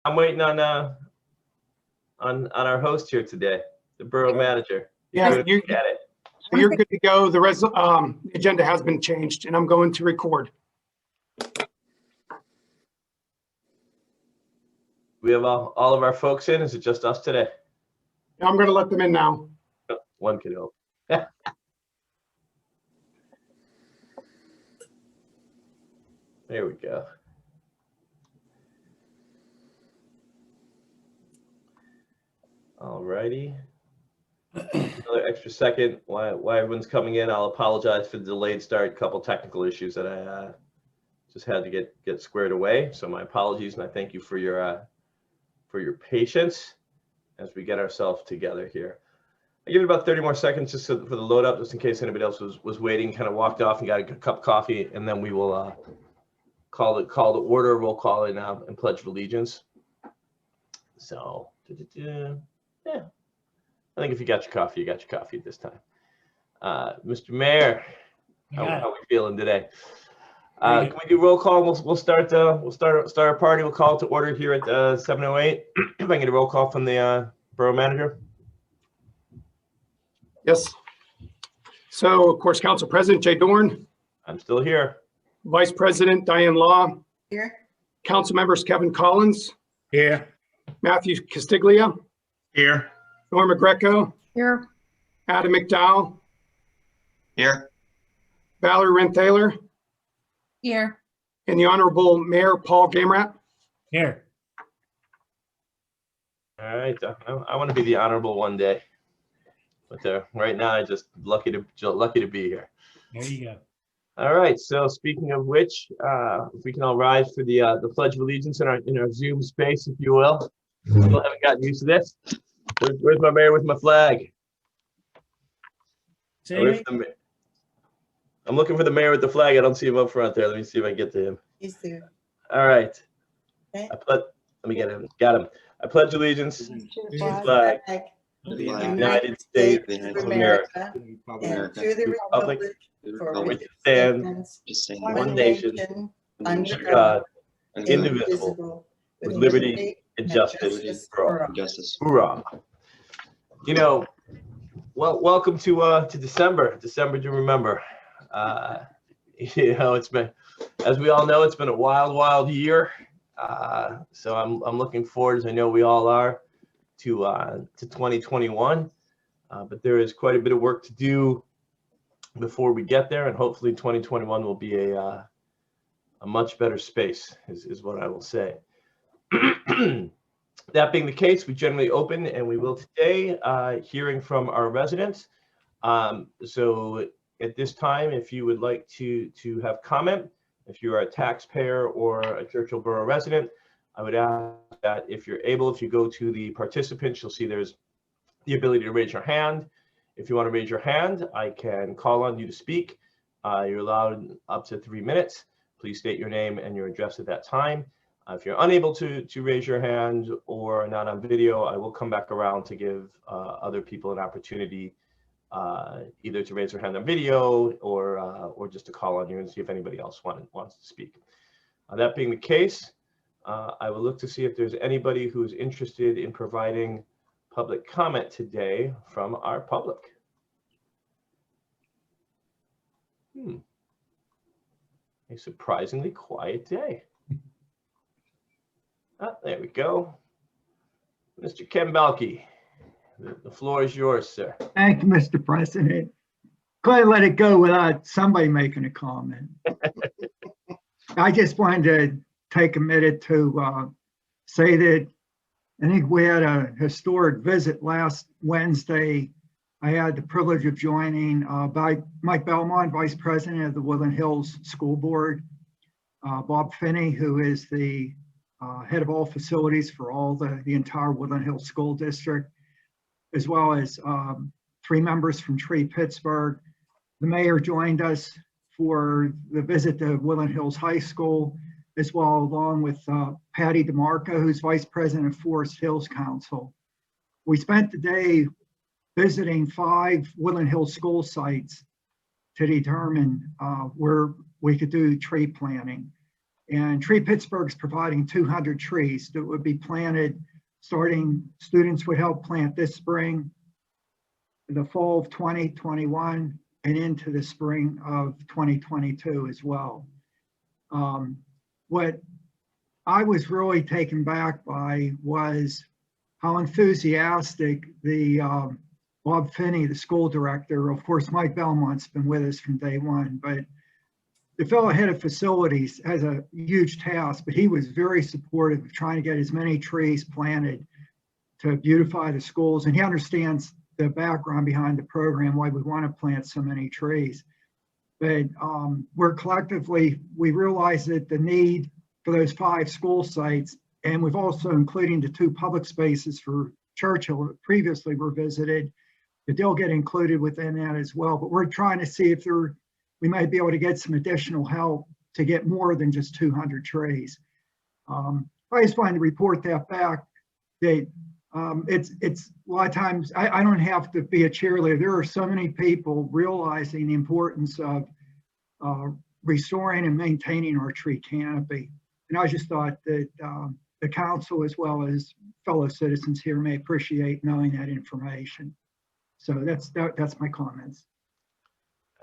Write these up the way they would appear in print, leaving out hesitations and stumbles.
I'm waiting on our host here today, the borough manager. Yeah, You're good at it. you're good to go. The agenda has been changed, and I'm going to record. We have all of our folks in. Is it just us today? I'm going to let them in now. One could hope. There we go. All righty. Another extra second while everyone's coming in. I'll apologize for the delayed start. A couple technical issues that I just had to get squared away. So my apologies, and I thank you for your patience as we get ourselves together here. I give it about 30 more seconds just for the load up, just in case anybody else was waiting, kind of walked off and got a cup of coffee, and then we will call the order. Roll call in and pledge of allegiance. So yeah, I think if you got your coffee, you got your coffee at this time. Mr. Mayor, how are we feeling today? Can we do roll call? We'll start our party. We'll call it to order here at 7:08. If I can get a roll call from the borough manager. Yes. So, of course, Council President Jay Dorn. I'm still here. Vice President Diane Law. Here. Council members Kevin Collins. Here. Matthew Castiglia. Here. Norma Greco. Here. Adam McDowell. Here. Valerie Renthaler. Here. And the Honorable Mayor Paul Gamerat. Here. All right. I want to be the honorable one day, but right now I just lucky to be here. There you go. All right. So speaking of which, if we can all rise for the Pledge of Allegiance in our Zoom space, if you will. Still haven't gotten used to this. Where's my mayor with my flag? I'm looking for the mayor with the flag. I don't see him up front there. Let me see if I can get to him. He's there. All right. Okay. Let me get him. Got him. I pledge allegiance to the flag of the United States of America and to the republic for which it stands one nation, under God, indivisible, with liberty and justice for all. Hoorah. You know, well, welcome to December to remember. You know, it's been, as we all know, it's been a wild year. So I'm looking forward, as I know we all are, to 2021. But there is quite a bit of work to do before we get there, and hopefully 2021 will be a much better space, is what I will say. That being the case, we generally open, and we will today, hearing from our residents. So at this time, if you would like to have comment, if you are a taxpayer or a Churchill Borough resident, I would ask that if you're able, if you go to the participants, you'll see there's the ability to raise your hand. If you want to raise your hand, I can call on you to speak. You're allowed up to 3 minutes. Please state your name and your address at that time. If you're unable to raise your hand or not on video, I will come back around to give other people an opportunity either to raise their hand on video or just to call on you and see if anybody else wants to speak. That being the case, I will look to see if there's anybody who's interested in providing public comment today from our public. A surprisingly quiet day. There we go. Mr. Ken Balke, the floor is yours, sir. Thank you, Mr. President. Couldn't let it go without somebody making a comment. I just wanted to take a minute to say that I think we had a historic visit last Wednesday. I had the privilege of joining by Mike Belmont, Vice President of the Woodland Hills School Board, Bob Finney, who is the head of all facilities for all the entire Woodland Hills School District, as well as 3 members from Tree Pittsburgh. The mayor joined us for the visit to Woodland Hills High School, as well along with Patty DeMarco, who's Vice President of Forest Hills Council. We spent the day visiting 5 Woodland Hills school sites to determine where we could do tree planting. And Tree Pittsburgh's providing 200 trees that would be planted starting, students would help plant this spring, the fall of 2021, and into the spring of 2022 as well. What I was really taken back by was how enthusiastic the Bob Finney, the school director, of course, Mike Belmont's been with us from day one, but the fellow head of facilities has a huge task, but he was very supportive of trying to get as many trees planted to beautify the schools. And he understands the background behind the program, why we want to plant so many trees. But we're collectively, we realize that the need for those 5 school sites, and we've also including the 2 public spaces for Churchill that previously were visited, that they'll get included within that as well. But we're trying to see if we might be able to get some additional help to get more than just 200 trees. I just wanted to report that back, that it's a lot of times, I don't have to be a cheerleader. There are so many people realizing the importance of restoring and maintaining our tree canopy. And I just thought that the council, as well as fellow citizens here, may appreciate knowing that information. So that's my comments.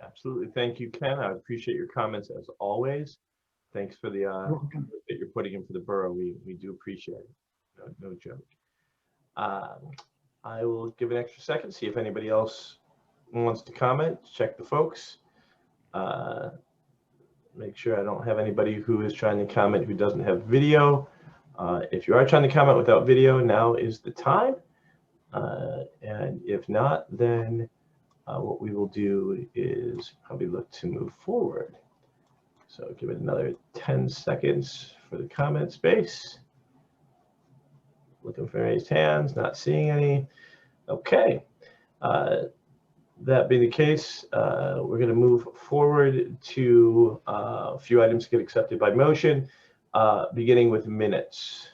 Absolutely. Thank you, Ken. I appreciate your comments as always. Thanks for the that you're putting in for the borough. We do appreciate it. No joke. I will give an extra second, see if anybody else wants to comment. Check the folks. Make sure I don't have anybody who is trying to comment who doesn't have video. If you are trying to comment without video, now is the time. And if not, then what we will do is probably look to move forward. So give it another 10 seconds for the comment space. Looking for raised hands, not seeing any. Okay. That being the case, we're going to move forward to a few items to get accepted by motion, beginning with minutes.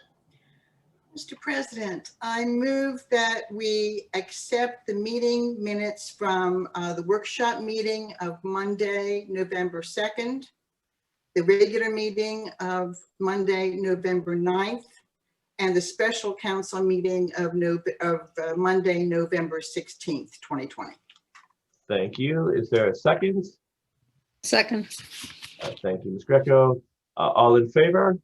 Mr. President, I move that we accept the meeting minutes from the workshop meeting of Monday, November 2nd, the regular meeting of Monday, November 9th, and the special council meeting of Monday, November 16th, 2020. Thank you. Is there a second? Second. Thank you, Ms. Greco. All in favor?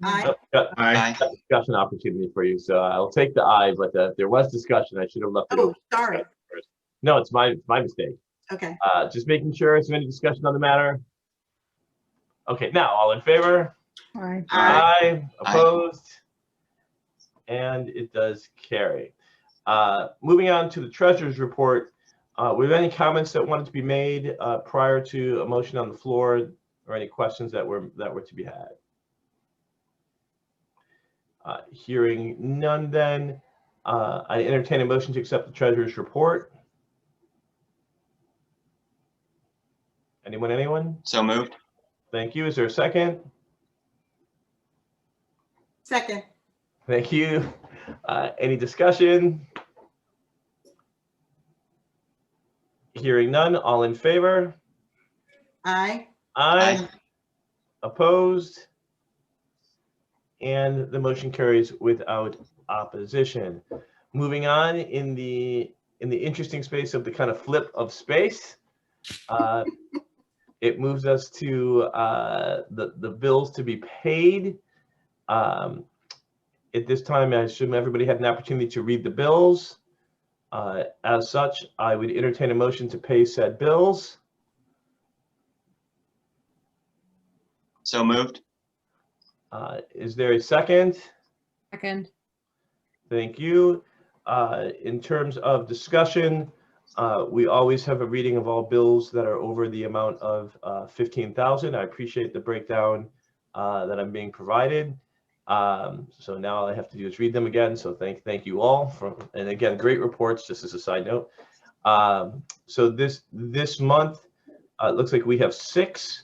Aye. Aye. Discussion opportunity for you. So I'll take the aye, but there was discussion. I should have left it Oh, open sorry. first. No, it's my mistake. Okay. Just making sure. Is there any discussion on the matter? Okay, now all in favor? Aye. Aye. Opposed? And it does carry. Moving on to the treasurer's report. Were there any comments that wanted to be made prior to a motion on the floor, or any questions that were to be had? Hearing none, then I entertain a motion to accept the treasurer's report. Anyone? So moved. Thank you. Is there a second? Second. Thank you. Any discussion? Hearing none. All in favor? Aye. Aye. Opposed? And the motion carries without opposition. Moving on in the interesting space of the kind of flip of space, it moves us to the bills to be paid. At this time, I assume everybody had an opportunity to read the bills. As such, I would entertain a motion to pay said bills. So moved. Is there a second? Second. Thank you. In terms of discussion, we always have a reading of all bills that are over the amount of $15,000. I appreciate the breakdown that I'm being provided. So now all I have to do is read them again. So thank you all and again, great reports, just as a side note. So this month, it looks like we have 6.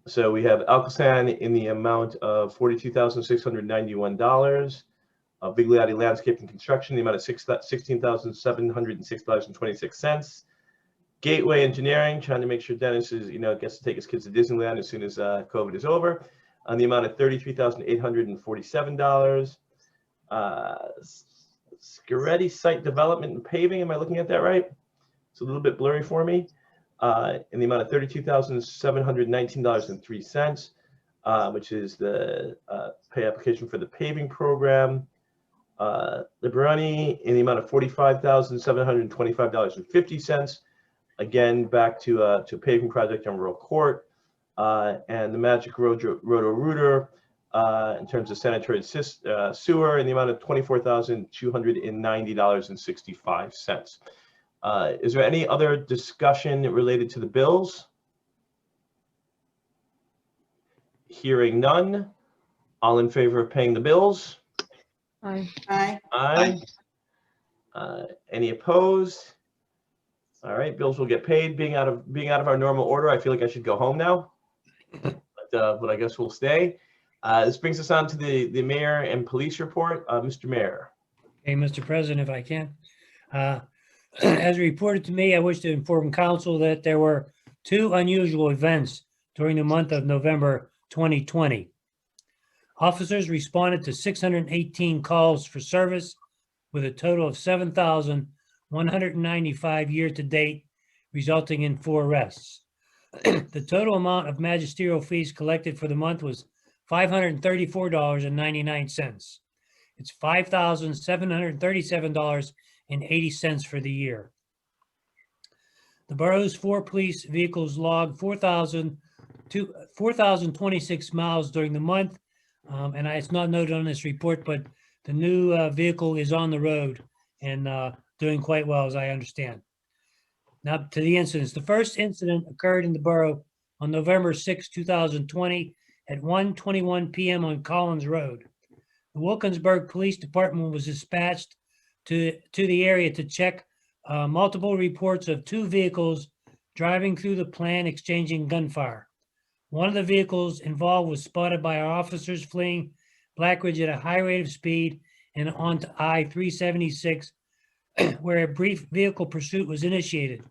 So we have Alcosan in the amount of $42,691. Big Leotti Landscape and Construction, the amount of $16,706.26. Gateway Engineering, trying to make sure Dennis is, gets to take his kids to Disneyland as soon as COVID is over, on the amount of $33,847. Scaretti Site Development and Paving, am I looking at that right? It's a little bit blurry for me. In the amount of $32,719.03, which is the pay application for the paving program. Liberani in the amount of $45,725.50. Again, back to a paving project on Rural Court, and the Magic Roto-Rooter in terms of sanitary sewer in the amount of $24,290.65. Is there any other discussion related to the bills? Hearing none. All in favor of paying the bills? Aye. Aye. Aye. Any opposed? All right, bills will get paid. Being out of our normal order, I feel like I should go home now, but I guess we'll stay. This brings us on to the mayor and police report. Mr. Mayor. Hey, Mr. President, if I can. As reported to me, I wish to inform council that there were 2 unusual events during the month of November 2020. Officers responded to 618 calls for service with a total of 7,195 year-to-date, resulting in 4 arrests. The total amount of magisterial fees collected for the month was $534.99. It's $5,737.80 for the year. The borough's 4 police vehicles logged 4,026 miles during the month. And it's not noted on this report, but the new vehicle is on the road and doing quite well, as I understand. Now to the incidents. The first incident occurred in the borough on November 6, 2020 at 1:21 p.m. on Collins Road. The Wilkinsburg Police Department was dispatched to the area to check multiple reports of 2 vehicles driving through the plan exchanging gunfire. One of the vehicles involved was spotted by our officers fleeing Blackridge at a high rate of speed and onto I-376, where a brief vehicle pursuit was initiated,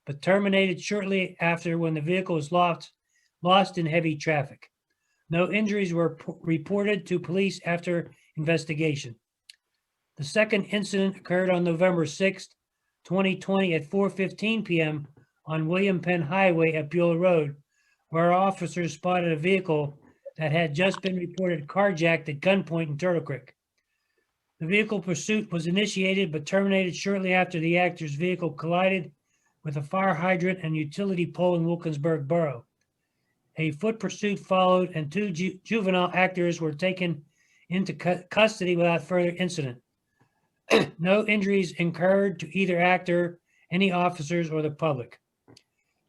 but terminated shortly after when the vehicle was lost in heavy traffic. No injuries were reported to police after investigation. The second incident occurred on November 6th, 2020 at 4:15 p.m. on William Penn Highway at Buell Road, where our officers spotted a vehicle that had just been reported carjacked at gunpoint in Turtle Creek. The vehicle pursuit was initiated but terminated shortly after the actor's vehicle collided with a fire hydrant and utility pole in Wilkinsburg Borough. A foot pursuit followed and 2 juvenile actors were taken into custody without further incident. No injuries incurred to either actor, any officers, or the public.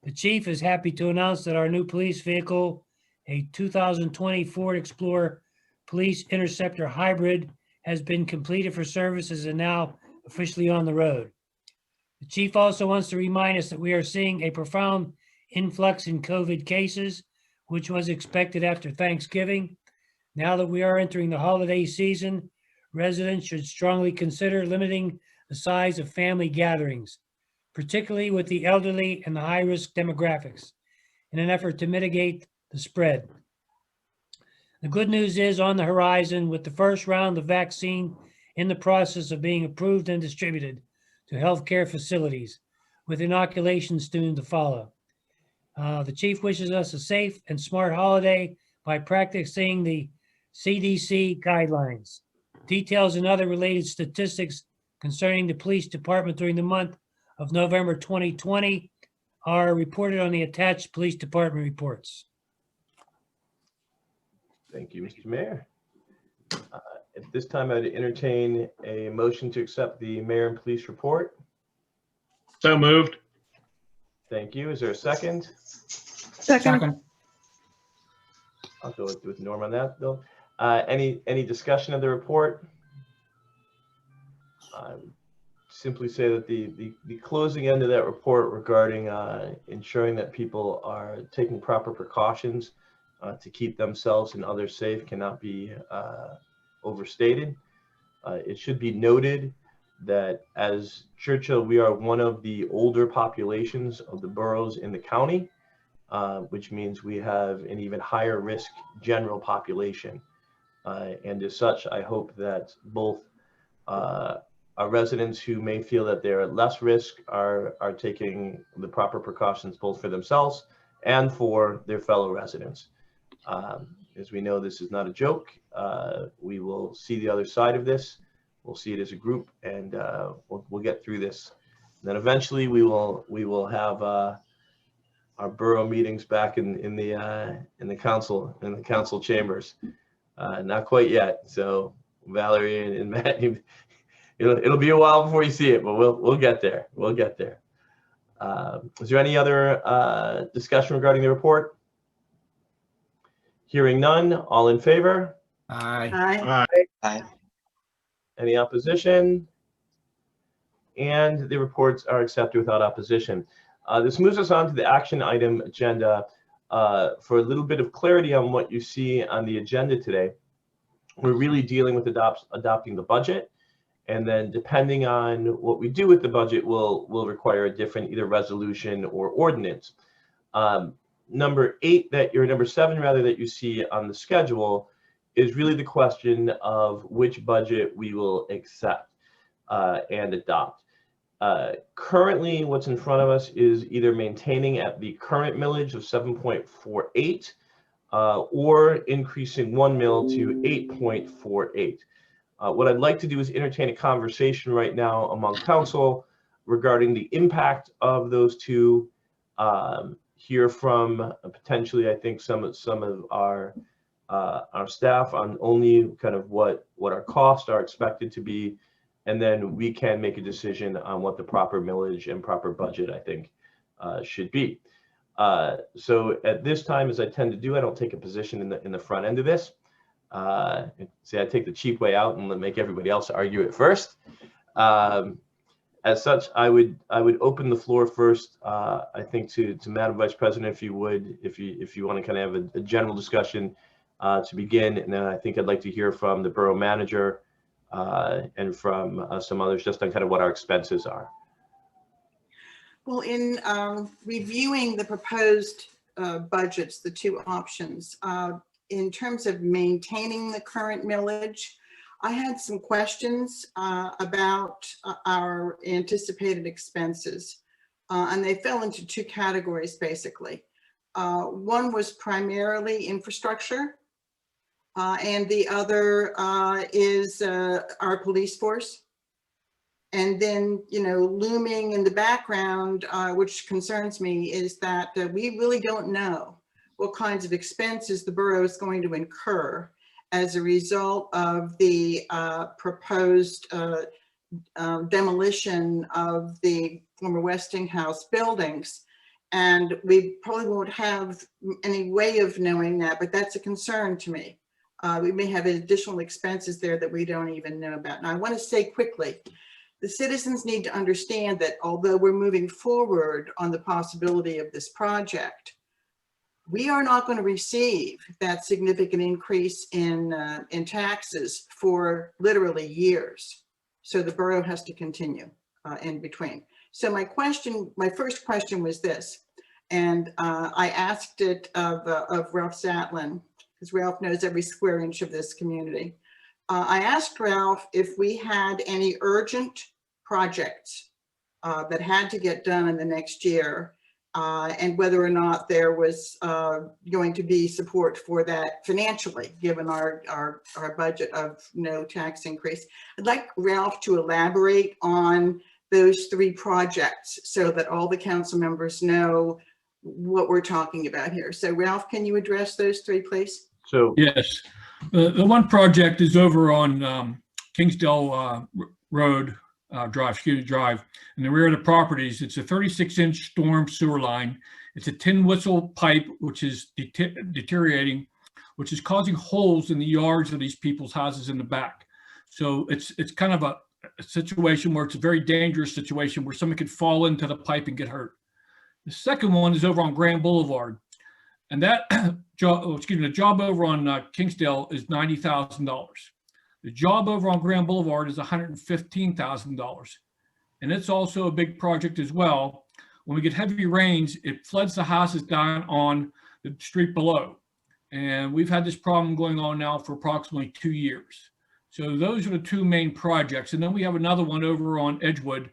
The chief is happy to announce that our new police vehicle, a 2020 Ford Explorer Police Interceptor Hybrid, has been completed for services and now officially on the road. The chief also wants to remind us that we are seeing a profound influx in COVID cases, which was expected after Thanksgiving. Now that we are entering the holiday season, residents should strongly consider limiting the size of family gatherings, particularly with the elderly and the high-risk demographics, in an effort to mitigate the spread. The good news is on the horizon, with the first round of vaccine in the process of being approved and distributed to healthcare facilities, with inoculations soon to follow. The chief wishes us a safe and smart holiday by practicing the CDC guidelines. Details and other related statistics concerning the police department during the month of November 2020 are reported on the attached police department reports. Thank you, Mr. Mayor. At this time, I'd entertain a motion to accept the mayor and police report. So moved. Thank you. Is there a second? Second. I'll go with Norm on that, Bill. Any discussion of the report? Simply say that the closing end of that report regarding ensuring that people are taking proper precautions to keep themselves and others safe cannot be overstated. It should be noted that as Churchill, we are one of the older populations of the boroughs in the county, which means we have an even higher risk general population. And as such, I hope that both our residents who may feel that they're at less risk are taking the proper precautions both for themselves and for their fellow residents. As we know, this is not a joke. We will see the other side of this. We'll see it as a group, and we'll get through this. And then eventually we will have our borough meetings back in the council chambers. Not quite yet. So Valerie and Matt, it'll be a while before you see it, but we'll get there. We'll get there. Is there any other discussion regarding the report? Hearing none, all in favor? Aye. Aye. Aye. Any opposition? And the reports are accepted without opposition. This moves us on to the action item agenda. For a little bit of clarity on what you see on the agenda today, we're really dealing with adopting the budget. And then depending on what we do with the budget will require a different either resolution or ordinance. Number 7 rather, that you see on the schedule is really the question of which budget we will accept and adopt. Currently, what's in front of us is either maintaining at the current millage of 7.48 or increasing 1 mil to 8.48. What I'd like to do is entertain a conversation right now among council regarding the impact of those two. Hear from potentially, I think, some of our staff on only kind of what our costs are expected to be, and then we can make a decision on what the proper millage and proper budget, I think, should be. So at this time, as I tend to do, I don't take a position in the front end of this. Say I take the cheap way out and make everybody else argue it first. As such, I would open the floor first. I think to Madam Vice President, if you would, if you want to kind of have a general discussion to begin, and then I think I'd like to hear from the borough manager and from some others just on kind of what our expenses are. Well, in reviewing the proposed budgets, the two options, in terms of maintaining the current millage, I had some questions about our anticipated expenses, and they fell into two categories, basically. One was primarily infrastructure, and the other is our police force. And then, looming in the background, which concerns me, is that we really don't know what kinds of expenses the borough is going to incur as a result of the proposed demolition of the former Westinghouse buildings. And we probably won't have any way of knowing that, but that's a concern to me. We may have additional expenses there that we don't even know about. Now, I want to say quickly, the citizens need to understand that although we're moving forward on the possibility of this project, we are not going to receive that significant increase in taxes for literally years. So the borough has to continue in between. So my first question was this, and I asked it of Ralph Zatlin, because Ralph knows every square inch of this community. I asked Ralph if we had any urgent projects that had to get done in the next year, and whether or not there was going to be support for that financially, given our budget of no tax increase. I'd like Ralph to elaborate on those three projects so that all the council members know what we're talking about here. So Ralph, can you address those three, please? So Yes, the one project is over on Kingsdale Road Drive, in the rear of the properties. It's a 36-inch storm sewer line. It's a tin whistle pipe, which is deteriorating, which is causing holes in the yards of these people's houses in the back. So it's kind of a situation where it's a very dangerous situation where someone could fall into the pipe and get hurt. The second one is over on Grand Boulevard. And that job over on Kingsdale is $90,000. The job over on Grand Boulevard is $115,000. And it's also a big project as well. When we get heavy rains, it floods the houses down on the street below. And we've had this problem going on now for approximately 2 years. So those are the two main projects. And then we have another one over on Edgewood,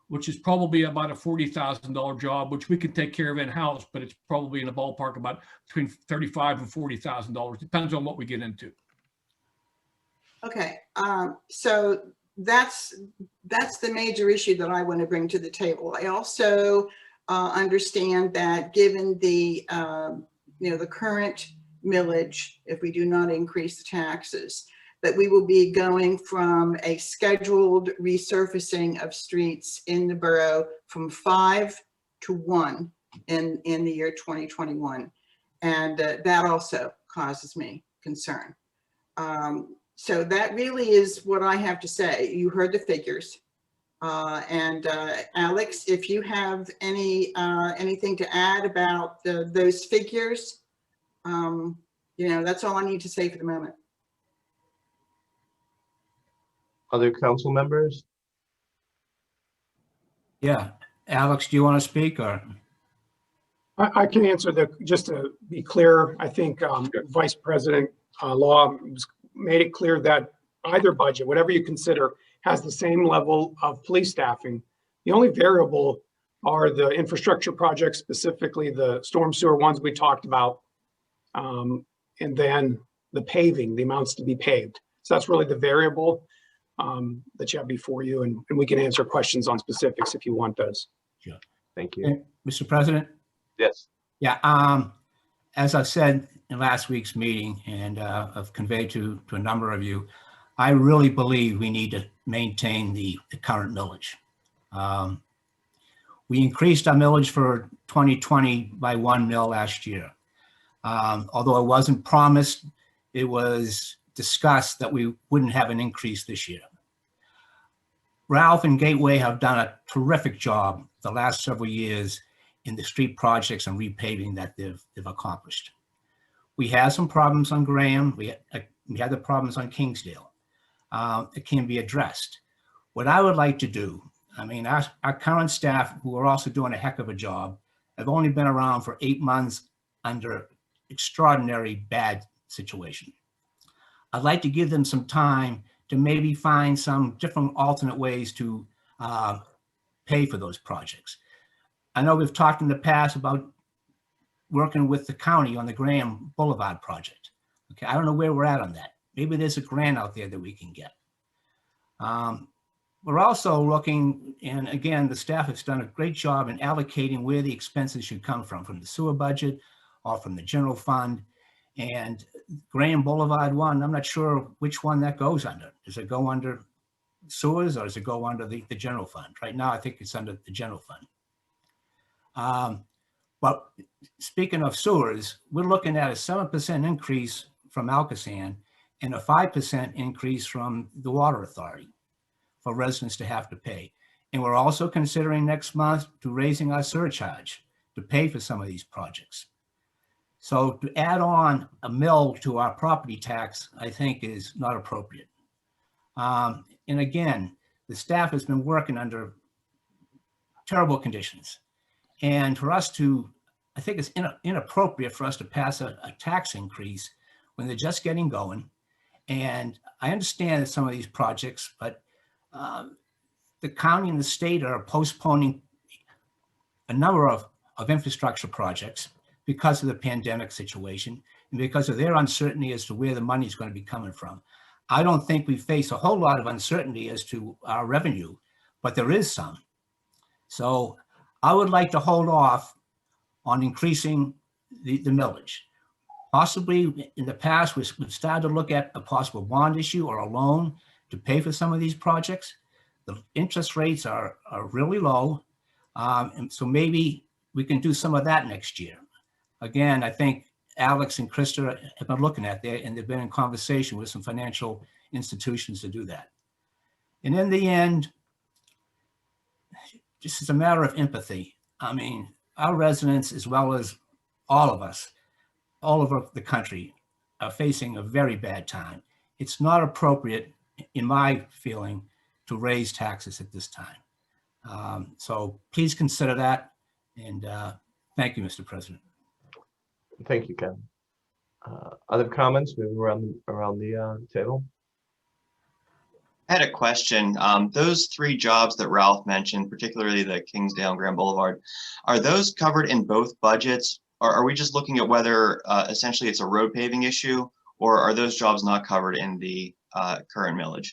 which is probably about a $40,000 job, which we can take care of in-house, but it's probably in the ballpark about between $35,000 and $40,000. Depends on what we get into. Okay, so that's the major issue that I want to bring to the table. I also understand that given the the current millage, if we do not increase the taxes, that we will be going from a scheduled resurfacing of streets in the borough from 5 to 1 in the year 2021, and that also causes me concern. So that really is what I have to say. You heard the figures. And Alex, if you have anything to add about those figures, that's all I need to say for the moment. Other council members? Yeah, Alex, do you want to speak or? I can answer just to be clear, I think Vice President Law made it clear that either budget, whatever you consider, has the same level of police staffing. The only variable are the infrastructure projects, specifically the storm sewer ones we talked about, and then the paving, the amounts to be paved. So that's really the variable that you have before you, and we can answer questions on specifics if you want those. Sure. Thank you. Mr. President? Yes. Yeah, as I said in last week's meeting, and I've conveyed to a number of you, I really believe we need to maintain the current millage. We increased our millage for 2020 by 1 mil last year. Although it wasn't promised, it was discussed that we wouldn't have an increase this year. Ralph and Gateway have done a terrific job the last several years in the street projects and repaving that they've accomplished. We had some problems on Graham. We had the problems on Kingsdale. It can be addressed. What I would like to do, I mean, our current staff, who are also doing a heck of a job, have only been around for 8 months under extraordinary bad situation. I'd like to give them some time to maybe find some different alternate ways to pay for those projects. I know we've talked in the past about working with the county on the Graham Boulevard project. Okay, I don't know where we're at on that. Maybe there's a grant out there that we can get. We're also looking, and again, the staff has done a great job in allocating where the expenses should come from the sewer budget or from the general fund. And Graham Boulevard one, I'm not sure which one that goes under. Does it go under sewers or does it go under the general fund? Right now, I think it's under the general fund. But speaking of sewers, we're looking at a 7% increase from Alcoasand and a 5% increase from the Water Authority for residents to have to pay. And we're also considering next month to raising our surcharge to pay for some of these projects. So to add on a mill to our property tax, I think is not appropriate. And again, the staff has been working under terrible conditions. And for us to, I think it's inappropriate for us to pass a tax increase when they're just getting going. And I understand some of these projects, but the county and the state are postponing a number of infrastructure projects because of the pandemic situation and because of their uncertainty as to where the money is going to be coming from. I don't think we face a whole lot of uncertainty as to our revenue, but there is some. So I would like to hold off on increasing the millage. Possibly in the past, we've started to look at a possible bond issue or a loan to pay for some of these projects. The interest rates are really low. And so maybe we can do some of that next year. Again, I think Alex and Krista have been looking at that, and they've been in conversation with some financial institutions to do that. And in the end, just as a matter of empathy, I mean, our residents, as well as all of us, all over the country, are facing a very bad time. It's not appropriate in my feeling, to raise taxes at this time. So please consider that. And thank you, Mr. President. Thank you, Ken. Other comments moving around the table? I had a question. Those 3 jobs that Ralph mentioned, particularly the Kingsdale and Grand Boulevard, are those covered in both budgets? Or are we just looking at whether essentially it's a road paving issue, or are those jobs not covered in the current millage?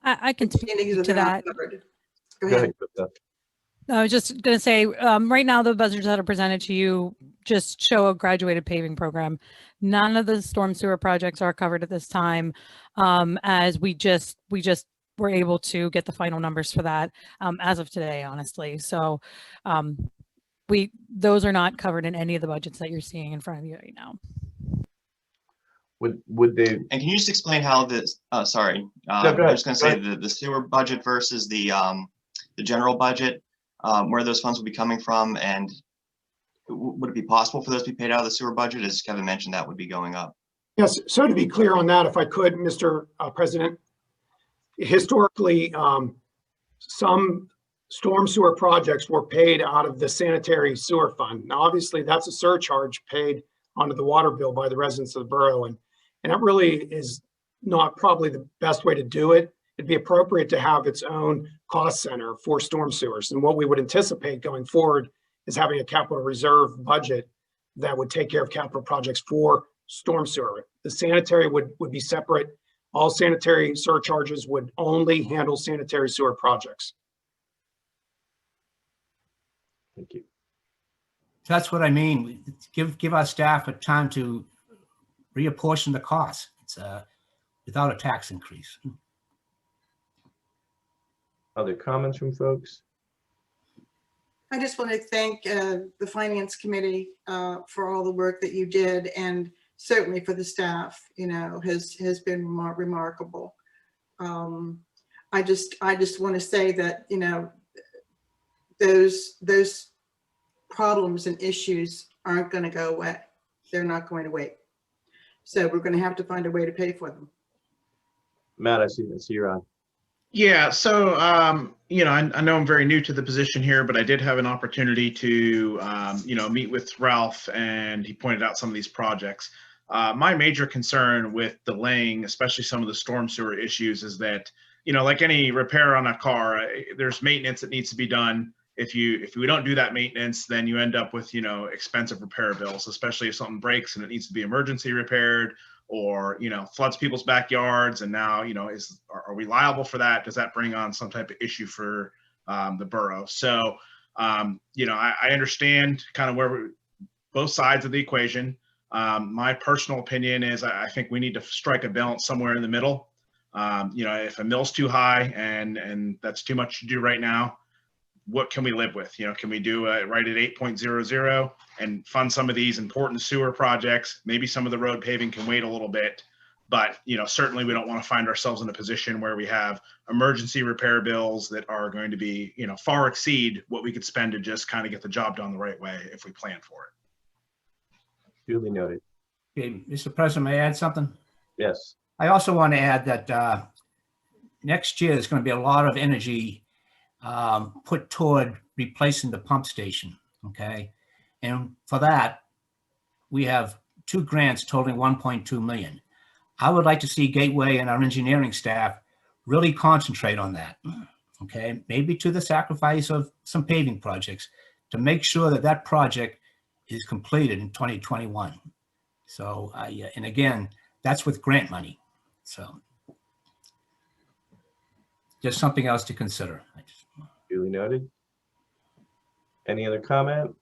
I can speak Meetings to are not that. covered. Go ahead, Krista. I was just going to say, right now, the budgets that are presented to you just show a graduated paving program. None of the storm sewer projects are covered at this time, as we just were able to get the final numbers for that as of today, honestly. So those are not covered in any of the budgets that you're seeing in front of you right now. Would they? And can you just explain how this? Sorry, No, I go ahead. was going to say the sewer budget versus the general budget, where those funds would be coming from, and would it be possible for those to be paid out of the sewer budget? As Kevin mentioned, that would be going up. Yes, so to be clear on that, if I could, Mr. President, historically, some storm sewer projects were paid out of the sanitary sewer fund. Now, obviously, that's a surcharge paid onto the water bill by the residents of the borough, and that really is not probably the best way to do it. It'd be appropriate to have its own cost center for storm sewers. And what we would anticipate going forward is having a capital reserve budget that would take care of capital projects for storm sewer. The sanitary would be separate. All sanitary surcharges would only handle sanitary sewer projects. Thank you. That's what I mean. Give our staff a time to reapportion the costs. It's without a tax increase. Other comments from folks? I just want to thank the Finance Committee for all the work that you did, and certainly for the staff, has been remarkable. I just want to say that, those problems and issues aren't going to go away. They're not going to wait. So we're going to have to find a way to pay for them. Matt, I see you're on. Yeah, so I know I'm very new to the position here, but I did have an opportunity to meet with Ralph, and he pointed out some of these projects. My major concern with delaying, especially some of the storm sewer issues, is that like any repair on a car, there's maintenance that needs to be done. If we don't do that maintenance, then you end up with expensive repair bills, especially if something breaks and it needs to be emergency repaired, or floods people's backyards, and now are we liable for that? Does that bring on some type of issue for the borough? So I understand kind of where both sides of the equation. My personal opinion is I think we need to strike a balance somewhere in the middle. If a mill's too high and that's too much to do right now, what can we live with? Can we do it right at 8.00 and fund some of these important sewer projects? Maybe some of the road paving can wait a little bit, but certainly we don't want to find ourselves in a position where we have emergency repair bills that are going to be, far exceed what we could spend to just kind of get the job done the right way if we plan for it. Duly noted. Okay, Mr. President, may I add something? Yes. I also want to add that next year there's going to be a lot of energy put toward replacing the pump station, okay? And for that, we have 2 grants totaling 1.2 million. I would like to see Gateway and our engineering staff really concentrate on that, okay? Maybe to the sacrifice of some paving projects to make sure that that project is completed in 2021. So, and again, that's with grant money. So just something else to consider. Duly noted. Any other comment?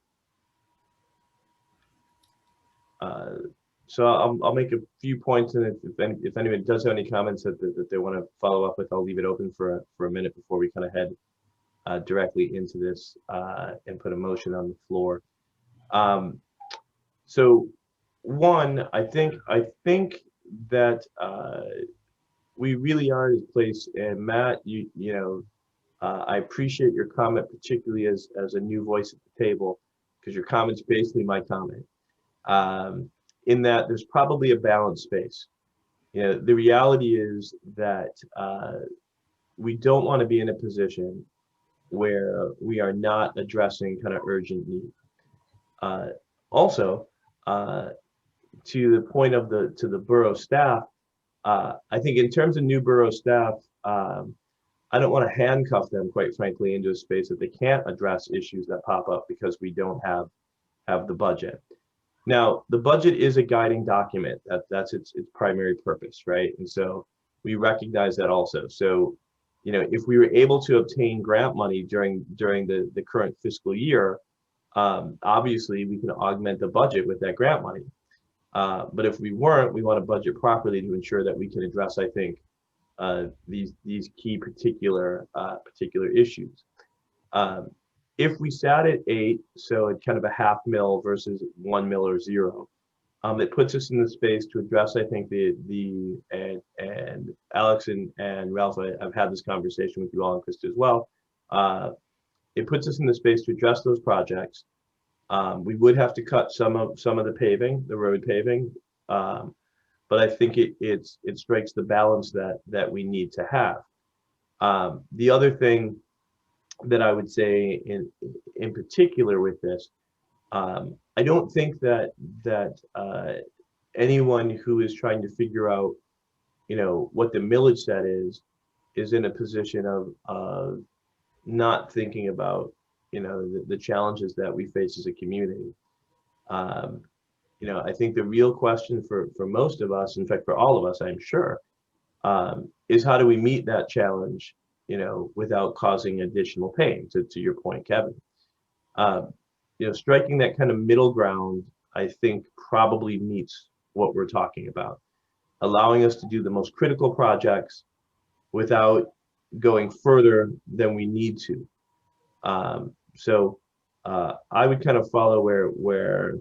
So I'll make a few points, and if anybody does have any comments that they want to follow up with, I'll leave it open for a minute before we kind of head directly into this and put a motion on the floor. So one, I think that we really are in place, and Matt, I appreciate your comment, particularly as a new voice at the table, because your comment's basically my comment. In that there's probably a balance space. the reality is that we don't want to be in a position where we are not addressing kind of urgent need. Also, to the point of the borough staff, I think in terms of new borough staff, I don't want to handcuff them, quite frankly, into a space that they can't address issues that pop up because we don't have the budget. Now, the budget is a guiding document. That's its primary purpose, right? And so we recognize that also. So, if we were able to obtain grant money during the current fiscal year, obviously we can augment the budget with that grant money. But if we weren't, we want to budget properly to ensure that we can address, I think, these key particular issues. If we sat at 8, so at kind of a $0.5 mil versus 1 mil or 0, it puts us in the space to address, I think, and Alex and Ralph, I've had this conversation with you all and Krista as well. It puts us in the space to address those projects. We would have to cut some of the paving, the road paving, but I think it strikes the balance that we need to have. The other thing that I would say in particular with this, I don't think that anyone who is trying to figure out, what the millage set is in a position of not thinking about, the challenges that we face as a community. I think the real question for most of us, in fact, for all of us, I'm sure, is how do we meet that challenge, without causing additional pain, to your point, Kevin. Striking that kind of middle ground, I think probably meets what we're talking about, allowing us to do the most critical projects without going further than we need to. So I would kind of follow where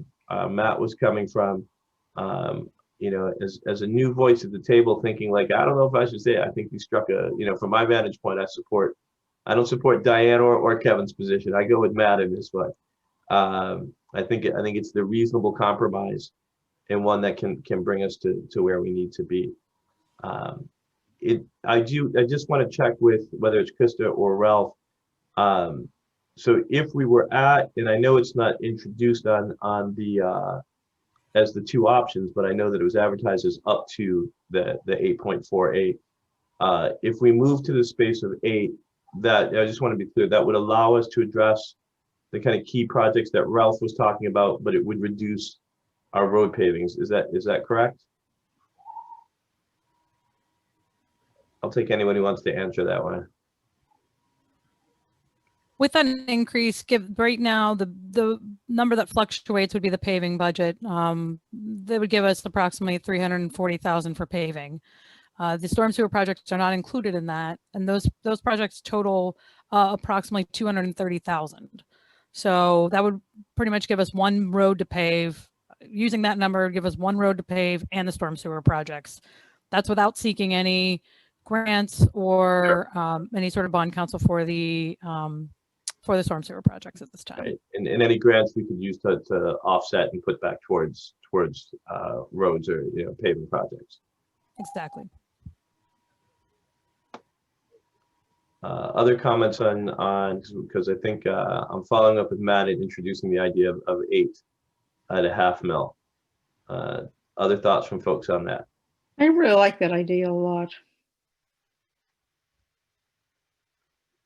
Matt was coming from, as a new voice at the table, thinking like, I don't know if I should say it. I think he struck from my vantage point, I don't support Diane or Kevin's position. I go with Matt in this one. I think it's the reasonable compromise and one that can bring us to where we need to be. I just want to check with whether it's Krista or Ralph. So if we were at, and I know it's not introduced on the as the two options, but I know that it was advertised as up to the 8.48. If we move to the space of 8, that I just want to be clear, that would allow us to address the kind of key projects that Ralph was talking about, but it would reduce our road pavings. Is that correct? I'll take anyone who wants to answer that one. With an increase, right now, the number that fluctuates would be the paving budget. That would give us approximately 340,000 for paving. The storm sewer projects are not included in that, and those projects total approximately 230,000. So that would pretty much give us one road to pave. Using that number would give us one road to pave and the storm sewer projects. That's without seeking any grants or any sort of bond counsel for the storm sewer projects at this time. Right. And any grants we could use to offset and put back towards roads or paving projects. Exactly. Other comments on because I think I'm following up with Matt and introducing the idea of 8 at a $0.5 mil. Other thoughts from folks on that? I really like that idea a lot.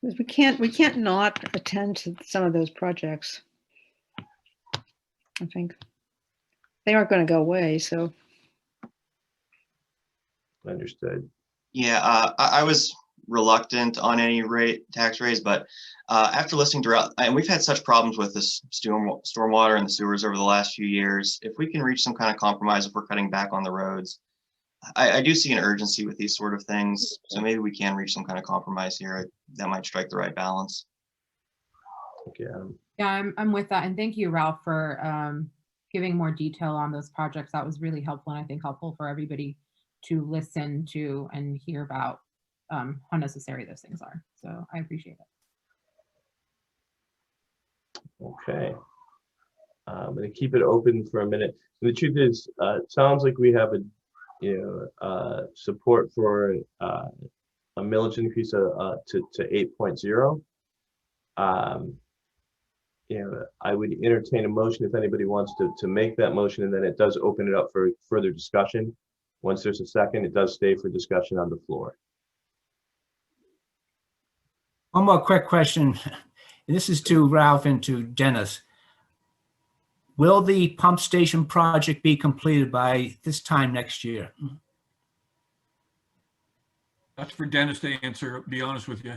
Because we can't not attend to some of those projects. I think they aren't going to go away. So Understood. Yeah, I was reluctant on any tax raise, but after listening to, and we've had such problems with this stormwater and the sewers over the last few years, if we can reach some kind of compromise, if we're cutting back on the roads, I do see an urgency with these sort of things. So maybe we can reach some kind of compromise here that might strike the right balance. Yeah, I'm with that. And thank you, Ralph, for giving more detail on those projects. That was really helpful, and I think helpful for everybody to listen to and hear about how necessary those things are. So I appreciate it. Okay. I'm going to keep it open for a minute. And the truth is, it sounds like we have support for a millage increase to 8.0. I would entertain a motion if anybody wants to make that motion, and then it does open it up for further discussion. Once there's a second, it does stay for discussion on the floor. One more quick question. This is to Ralph and to Dennis. Will the pump station project be completed by this time next year? That's for Dennis to answer, to be honest with you.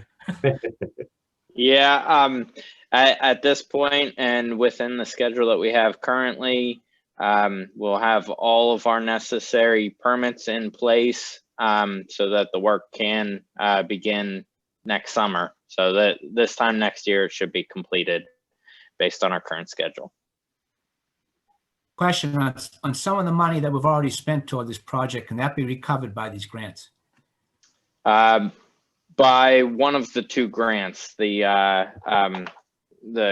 Yeah, at this point and within the schedule that we have currently, we'll have all of our necessary permits in place so that the work can begin next summer. So that this time next year it should be completed based on our current schedule. Question on some of the money that we've already spent toward this project, can that be recovered by these grants? By one of the two grants, the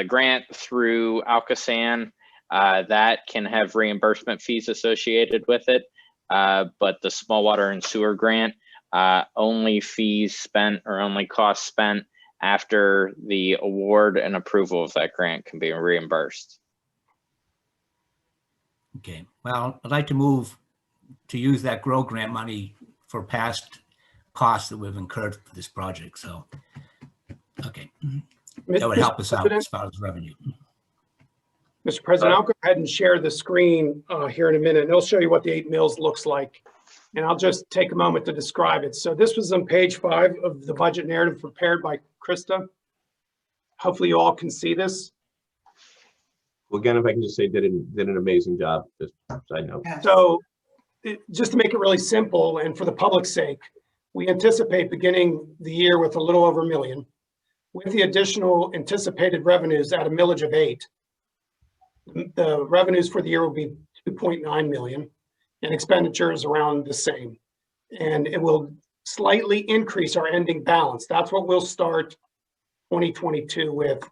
grant through Alcosan, that can have reimbursement fees associated with it, but the small water and sewer grant, only fees spent or only costs spent after the award and approval of that grant can be reimbursed. Okay, well, I'd like to move to use that GROW grant money for past costs that we've incurred for this project. So, okay, that would help us out as far as revenue. Mr. President, I'll go ahead and share the screen here in a minute, and it'll show you what the 8 mills looks like. And I'll just take a moment to describe it. So this was on page 5 of the budget narrative prepared by Krista. Hopefully you all can see this. Well, again, if I can just say, did an amazing job. Just side note. So just to make it really simple and for the public's sake, we anticipate beginning the year with a little over $1 million. With the additional anticipated revenues at a millage of 8, the revenues for the year will be 2.9 million and expenditures around the same. And it will slightly increase our ending balance. That's what we'll start 2022 with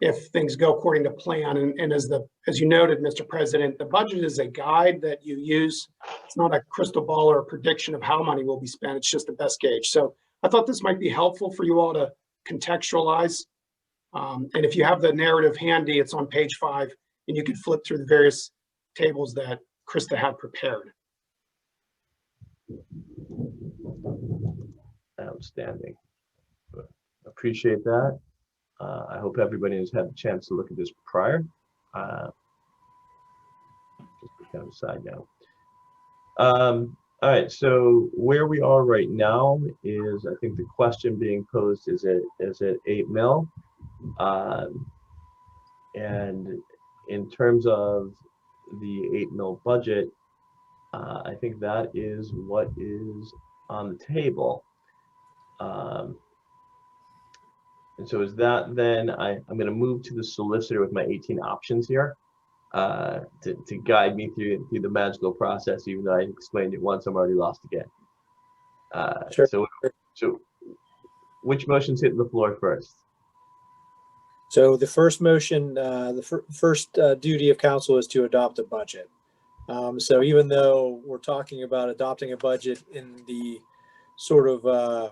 if things go according to plan. And as you noted, Mr. President, the budget is a guide that you use. It's not a crystal ball or a prediction of how money will be spent. It's just the best gauge. So I thought this might be helpful for you all to contextualize. And if you have the narrative handy, it's on page 5, and you can flip through the various tables that Krista had prepared. Outstanding. Appreciate that. I hope everybody has had a chance to look at this prior. Just kind of a side note. All right, so where we are right now is, I think the question being posed is it 8 mil? And in terms of the 8 mil budget, I think that is what is on the table. And so is that then, I'm going to move to the solicitor with my 18 options here to guide me through the magical process. Even though I explained it once, I'm already lost again. Sure. So which motion's hitting the floor first? So the first motion, the first duty of council is to adopt a budget. So even though we're talking about adopting a budget in the sort of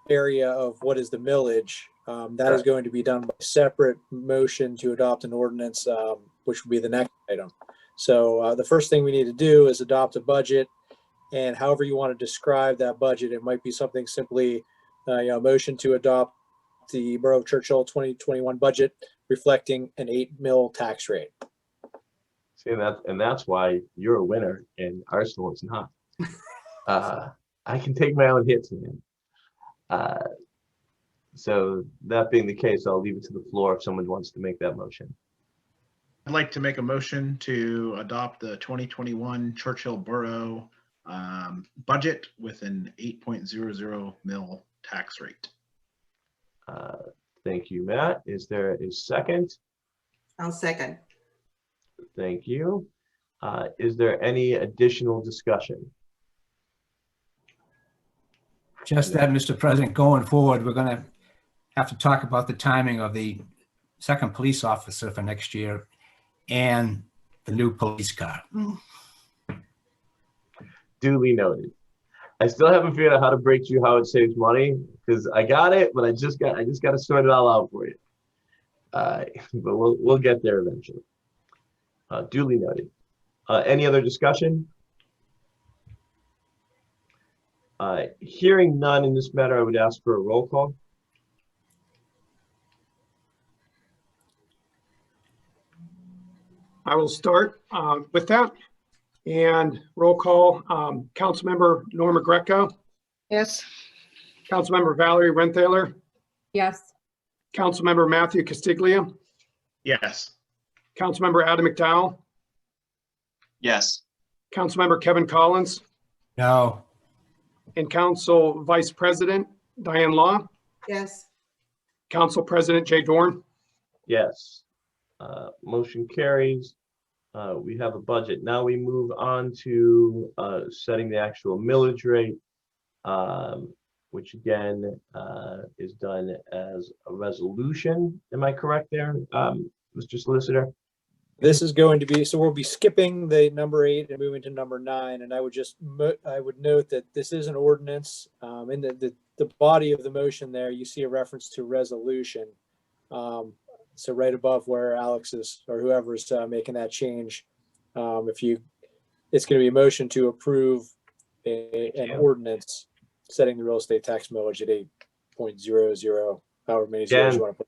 area of what is the millage, that is going to be done by separate motion to adopt an ordinance, which will be the next item. So the first thing we need to do is adopt a budget, and however you want to describe that budget, it might be something simply, motion to adopt the Borough of Churchill 2021 budget reflecting an 8 mil tax rate. See, that's why you're a winner and Arsenal is not. I can take my own hits, man. So that being the case, I'll leave it to the floor if someone wants to make that motion. I'd like to make a motion to adopt the 2021 Churchill Borough budget with an 8.00 mil tax rate. Thank you, Matt. Is there a second? I'll second. Thank you. Is there any additional discussion? Just that, Mr. President, going forward, we're going to have to talk about the timing of the second police officer for next year and the new police car. Duly noted. I still haven't figured out how to break you how it saves money, because I got it, but I just got to sort it all out for you. But we'll get there eventually. Duly noted. Any other discussion? Hearing none in this matter, I would ask for a roll call. I will start with that. And roll call, Councilmember Norma Greco, Yes. Councilmember Valerie Renthaler, Yes. Councilmember Matthew Castiglia, Yes. Councilmember Adam McDowell, Yes. Councilmember Kevin Collins, No. and Council Vice President Diane Law, Yes. Council President Jay Dorn. Yes. Motion carries. We have a budget. Now we move on to setting the actual millage rate, which again is done as a resolution. Am I correct there, Mr. Solicitor? This is going to be, so we'll be skipping the number 8 and moving to number 9. And I would just, I would note that this is an ordinance. In the body of the motion there, you see a reference to resolution. So right above where Alex is, or whoever's making that change, it's going to be a motion to approve an ordinance setting the real estate tax millage at 8.00, however many zeros you want to put.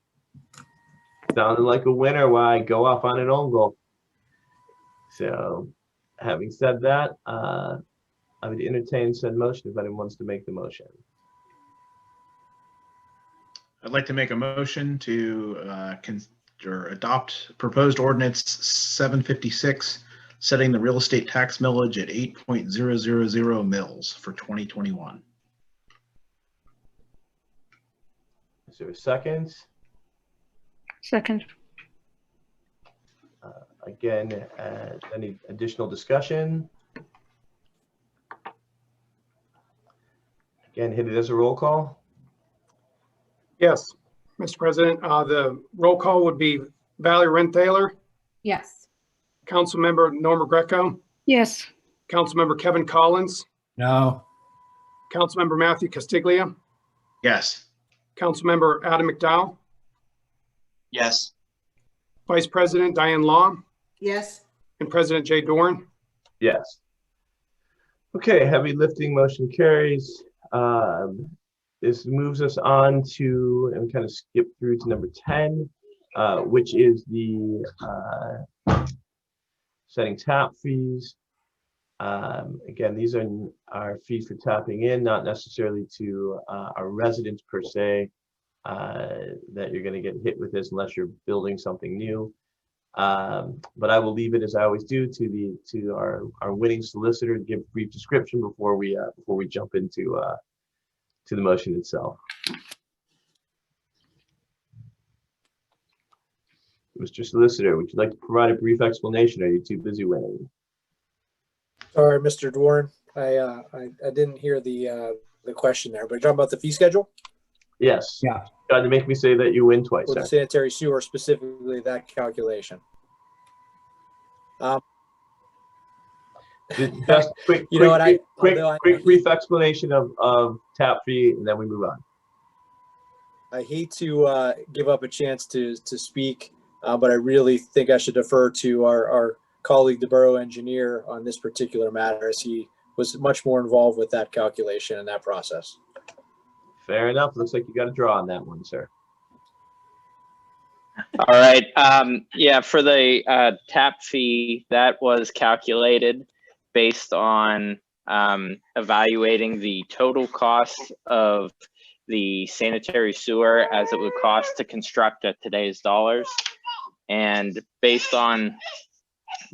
Sounded like a winner while I go off on an own goal. So having said that, I would entertain said motion if anyone wants to make the motion. I'd like to make a motion to adopt proposed ordinance 756, setting the real estate tax millage at 8.000 mils for 2021. Is there a second? Second. Again, any additional discussion? Again, hit it as a roll call. Yes, Mr. President, the roll call would be Valerie Renthaler, Yes. Councilmember Norma Greco, Yes. Councilmember Kevin Collins, No. Councilmember Matthew Castiglia, Yes. Councilmember Adam McDowell, Yes. Vice President Diane Law, Yes. and President Jay Dorn. Yes. Okay, heavy lifting, motion carries. This moves us on to, and kind of skip through to number 10, which is the setting tap fees. Again, these are fees for tapping in, not necessarily to our residents per se, that you're going to get hit with this unless you're building something new. But I will leave it, as I always do, to our winning solicitor to give a brief description before we jump into to the motion itself. Mr. Solicitor, would you like to provide a brief explanation? Or are you too busy winning? Sorry, Mr. Dwarn, I didn't hear the question there, but you're talking about the fee schedule? Yes. Yeah. Tried to make me say that you win twice. Or the sanitary sewer, specifically that calculation. Just quick, You know what, quick although brief explanation of tap fee, and then we move on. I hate to give up a chance to speak, but I really think I should defer to our colleague, the borough engineer, on this particular matter, as he was much more involved with that calculation and that process. Fair enough. Looks like you got a draw on that one, sir. All right. Yeah, for the tap fee, that was calculated based on evaluating the total cost of the sanitary sewer as it would cost to construct at today's dollars. And based on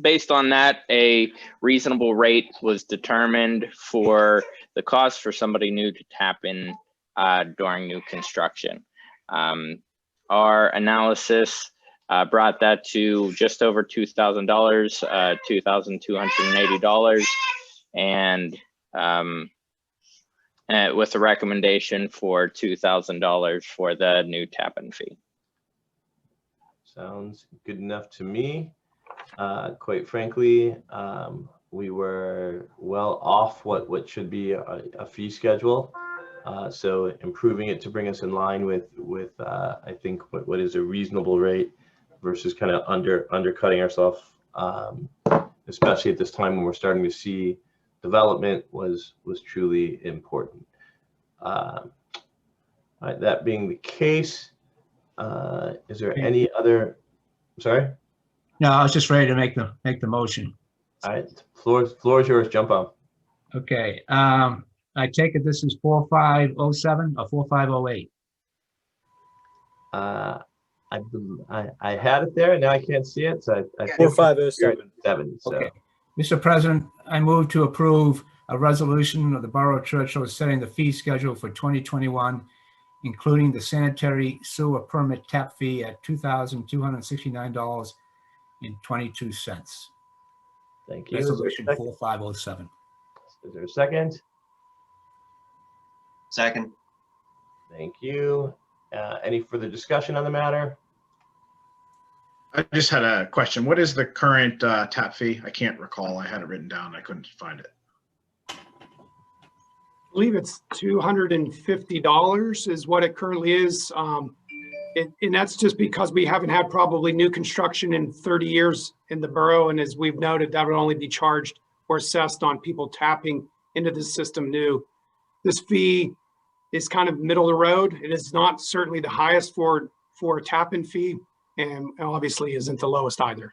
that, a reasonable rate was determined for the cost for somebody new to tap in during new construction. Our analysis brought that to just over $2,000, $2,280, and with a recommendation for $2,000 for the new tap-in fee. Sounds good enough to me. Quite frankly, we were well off what should be a fee schedule. So improving it to bring us in line with I think what is a reasonable rate versus kind of undercutting ourselves, especially at this time when we're starting to see development was truly important. That being the case, is there any other? Sorry. No, I was just ready to make the motion. All right, floor is yours. Jump on. Okay. I take it this is 4507 or 4508. I had it there and now I can't see it. So I think 4507. So. Okay. Mr. President, I move to approve a resolution of the Borough of Churchill setting the fee schedule for 2021, including the sanitary sewer permit tap fee at $2,269.22. Thank you. Resolution 4507. Is there a second? Second. Thank you. Any further discussion on the matter? I just had a question. What is the current tap fee? I can't recall. I had it written down. I couldn't find it. I believe it's $250 is what it currently is. And that's just because we haven't had probably new construction in 30 years in the borough. And as we've noted, that would only be charged or assessed on people tapping into the system new. This fee is kind of middle of the road. It is not certainly the highest for a tap-in fee, and obviously isn't the lowest either.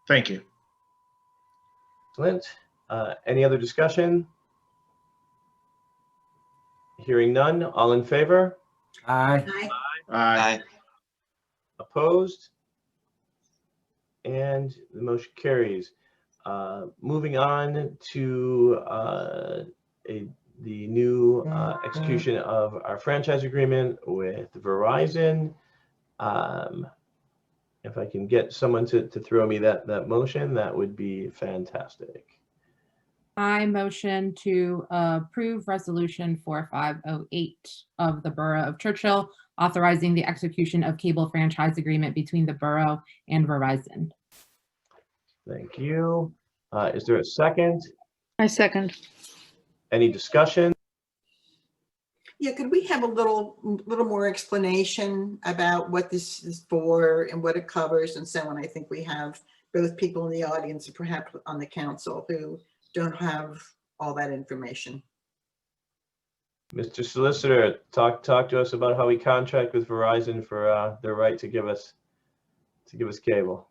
Thank you. Excellent. Any other discussion? Hearing none. All in favor? Aye. Aye. Opposed? And the motion carries. Moving on to the new execution of our franchise agreement with Verizon. If I can get someone to throw me that motion, that would be fantastic. I motion to approve resolution 4508 of the Borough of Churchill, authorizing the execution of cable franchise agreement between the borough and Verizon. Thank you. Is there a second? I second. Any discussion? Yeah, could we have a little more explanation about what this is for and what it covers and so on? I think we have both people in the audience and perhaps on the council who don't have all that information. Mr. Solicitor, talk to us about how we contract with Verizon for their right to give us cable.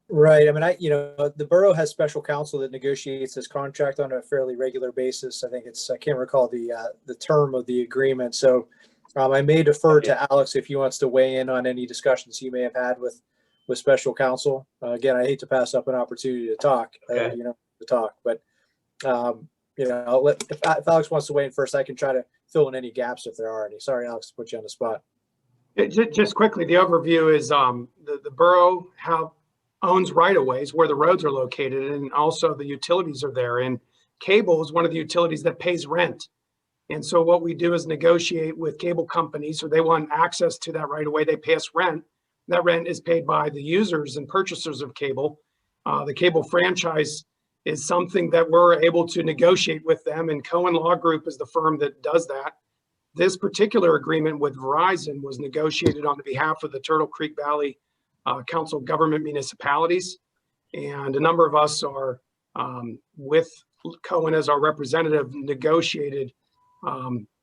Right. I mean, the borough has special counsel that negotiates this contract on a fairly regular basis. I think I can't recall the term of the agreement. So I may defer to Alex if he wants to weigh in on any discussions he may have had with special counsel. Again, I hate to pass up an opportunity to talk, but if Alex wants to weigh in first, I can try to fill in any gaps if there are any. Sorry, Alex, to put you on the spot. Just quickly, the overview is the borough owns right-of-ways where the roads are located, and also the utilities are there. And cable is one of the utilities that pays rent. And so what we do is negotiate with cable companies, so they want access to that right-of-way. They pay us rent. That rent is paid by the users and purchasers of cable. The cable franchise is something that we're able to negotiate with them, and Cohen Law Group is the firm that does that. This particular agreement with Verizon was negotiated on behalf of the Turtle Creek Valley Council of Government Municipalities, and a number of us are with Cohen as our representative, negotiated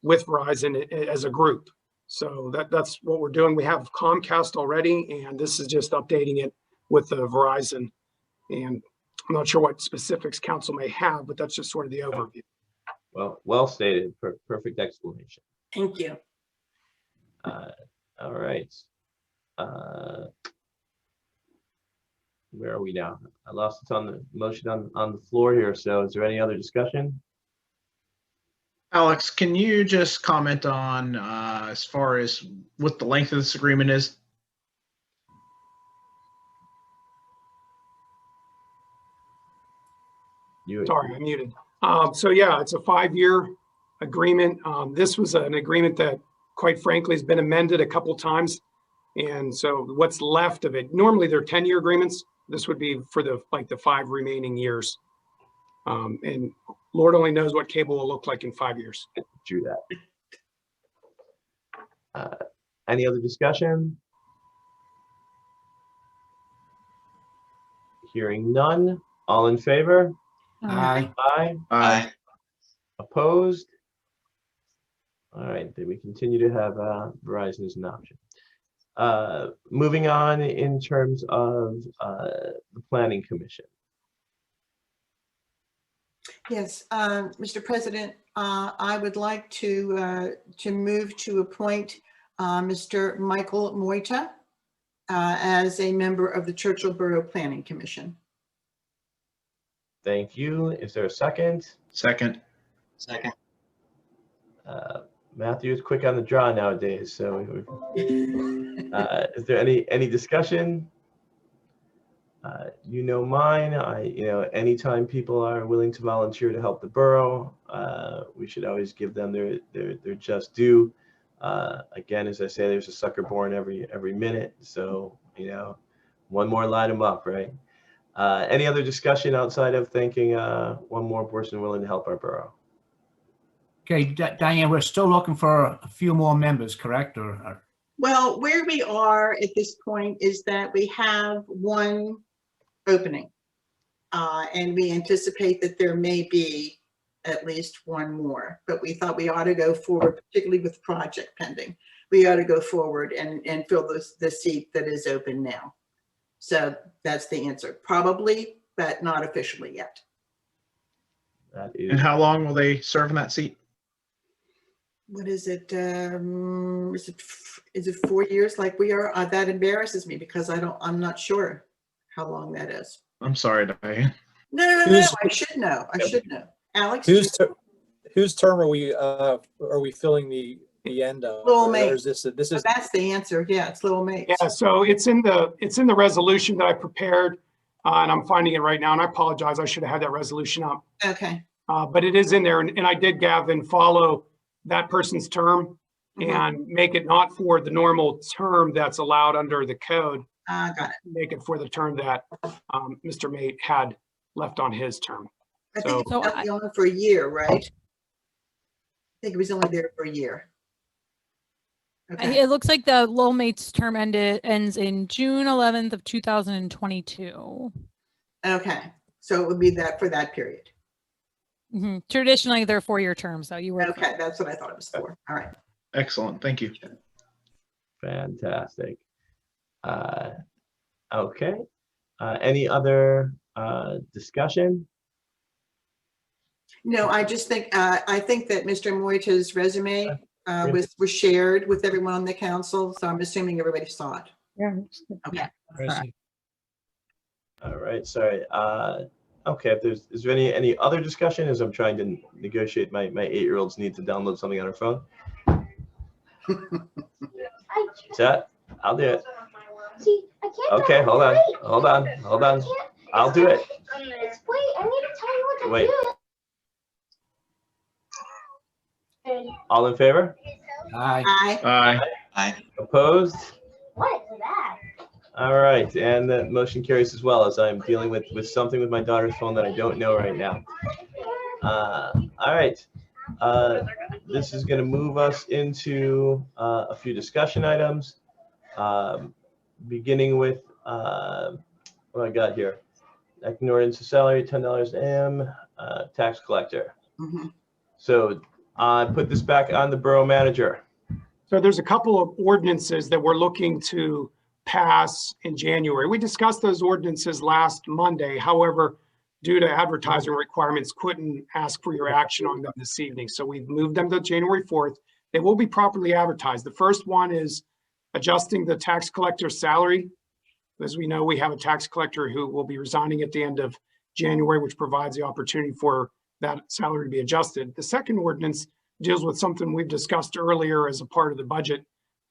with Verizon as a group. So that's what we're doing. We have Comcast already, and this is just updating it with the Verizon. And I'm not sure what specifics council may have, but that's just sort of the overview. Well stated. Perfect explanation. Thank you. All right. Where are we now? I lost it on the motion on the floor here. So is there any other discussion? Alex, can you just comment on as far as what the length of this agreement is? Sorry, I'm muted. So yeah, it's a 5-year agreement. This was an agreement that, quite frankly, has been amended a couple times. And so what's left of it, normally they're 10-year agreements. This would be for the 5 remaining years. And Lord only knows what cable will look like in 5 years. True that. Any other discussion? Hearing none. All in favor? Aye. Aye. Aye. Opposed? All right, then we continue to have Verizon as an option. Moving on in terms of the Planning Commission. Yes, Mr. President, I would like to move to appoint Mr. Michael Moita as a member of the Churchill Borough Planning Commission. Thank you. Is there a second? Second. Second. Matthew is quick on the draw nowadays, so is there any discussion? You know mine. Anytime people are willing to volunteer to help the borough, we should always give them their just due. Again, as I say, there's a sucker born every minute, so one more line them up, right? Any other discussion outside of thanking one more person willing to help our borough? Okay, Diane, we're still looking for a few more members, correct? Or Well, where we are at this point is that we have one opening. And we anticipate that there may be at least one more, but we thought we ought to go forward, particularly with project pending. We ought to go forward and fill the seat that is open now. So that's the answer. Probably, but not officially yet. That is. And how long will they serve in that seat? What is it? Is it 4 years like we are? That embarrasses me because I'm not sure how long that is. I'm sorry, Diane. No. I should know. Alex? Whose term are we filling the end of? Little Or mate. is this That's the answer. Yeah, it's Little Mate. Yeah, so it's in the resolution that I prepared, and I'm finding it right now, and I apologize. I should have had that resolution up. Okay. But it is in there, and I did, Gavin, follow that person's term and make it not for the normal term that's allowed under the code. Got it. Make it for the term that Mr. Mate had left on his term. I think it was only on for a year, right? I think it was only there for a year. Okay. It looks like the Lowell Mate's term ends in June 11th of 2022. Okay, so it would be that for that period. Mm-hmm. Traditionally, they're 4-year terms, so you were okay. That's what I thought it was for. All right. Excellent. Thank you. Fantastic. Okay. Any other discussion? No, I just think I think that Mr. Moita's resume was shared with everyone on the council, so I'm assuming everybody saw it. Yeah. Okay. All right. Sorry. Okay. Is there any other discussion? As I'm trying to negotiate my 8-year-old's need to download something on her phone. Chat. I'll do it. Okay. Hold on. I'll do it. I need to tell you what to Wait. do. All in favor? aye. Aye. Aye. Opposed? What is that? All right, and the motion carries as well, as I'm dealing with something with my daughter's phone that I don't know right now. All right, this is going to move us into a few discussion items, beginning with what I got here. Acting ordinance of salary, $10 a.m. Tax collector. So I put this back on the borough manager. So there's a couple of ordinances that we're looking to pass in January. We discussed those ordinances last Monday. However, due to advertising requirements, couldn't ask for your action on them this evening. So we've moved them to January 4th. They will be properly advertised. The first one is adjusting the tax collector's salary. As we know, we have a tax collector who will be resigning at the end of January, which provides the opportunity for that salary to be adjusted. The second ordinance deals with something we've discussed earlier as a part of the budget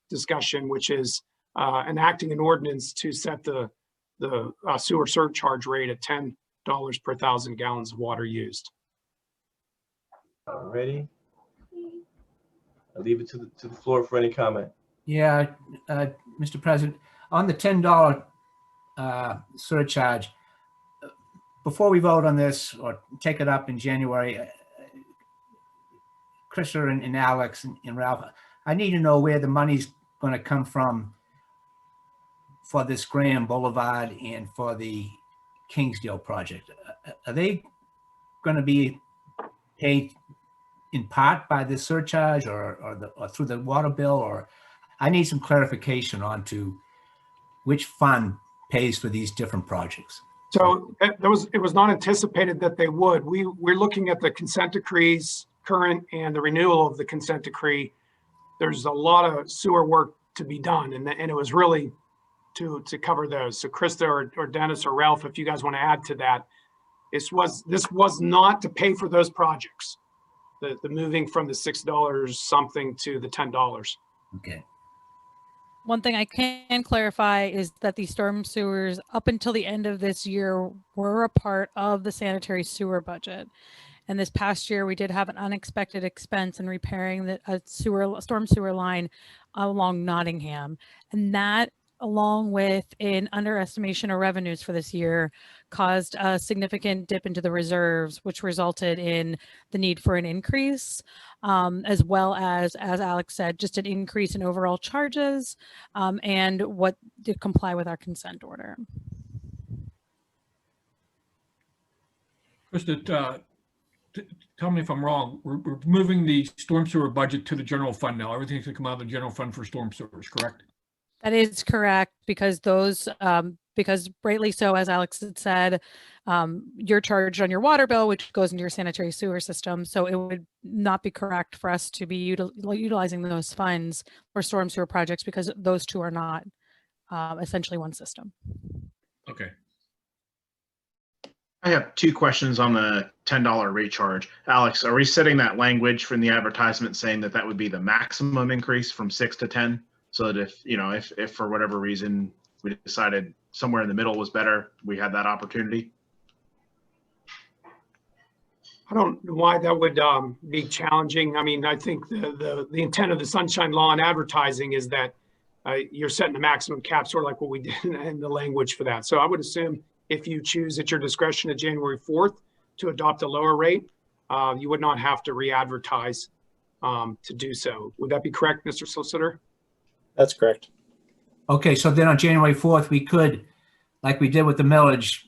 discussion, which is enacting an ordinance to set the sewer surcharge rate at $10 per 1,000 gallons of water used. Alrighty. I'll leave it to the floor for any comment. Yeah, Mr. President, on the $10 surcharge, before we vote on this or take it up in January, Krista and Alex and Ralph, I need to know where the money's going to come from for this Graham Boulevard and for the Kingsdale project. Are they going to be paid in part by the surcharge or through the water bill? Or I need some clarification on to which fund pays for these different projects. So it was not anticipated that they would. We're looking at the consent decrees current and the renewal of the consent decree. There's a lot of sewer work to be done, and it was really to cover those. So Krista or Dennis or Ralph, if you guys want to add to that, this was not to pay for those projects. The moving from the $6 something to the $10. Okay. One thing I can clarify is that the storm sewers up until the end of this year were a part of the sanitary sewer budget. And this past year, we did have an unexpected expense in repairing a storm sewer line along Nottingham. And that, along with an underestimation of revenues for this year, caused a significant dip into the reserves, which resulted in the need for an increase, as well as Alex said, just an increase in overall charges and what to comply with our consent order. Krista, tell me if I'm wrong. We're moving the storm sewer budget to the general fund now. Everything's going to come out of the general fund for storm sewers, correct? That is correct, because those, because rightly so, as Alex had said, you're charged on your water bill, which goes into your sanitary sewer system. So it would not be correct for us to be utilizing those funds for storm sewer projects, because those two are not essentially one system. Okay. I have two questions on the $10 rate charge. Alex, are we setting that language from the advertisement saying that that would be the maximum increase from 6 to 10? So that if for whatever reason we decided somewhere in the middle was better, we had that opportunity? I don't know why that would be challenging. I mean, I think the intent of the Sunshine Law and advertising is that you're setting a maximum cap, sort of like what we did in the language for that. So I would assume if you choose at your discretion at January 4th to adopt a lower rate, you would not have to re-advertise to do so. Would that be correct, Mr. Solicitor? That's correct. Okay, so then on January 4th, we could, like we did with the millage,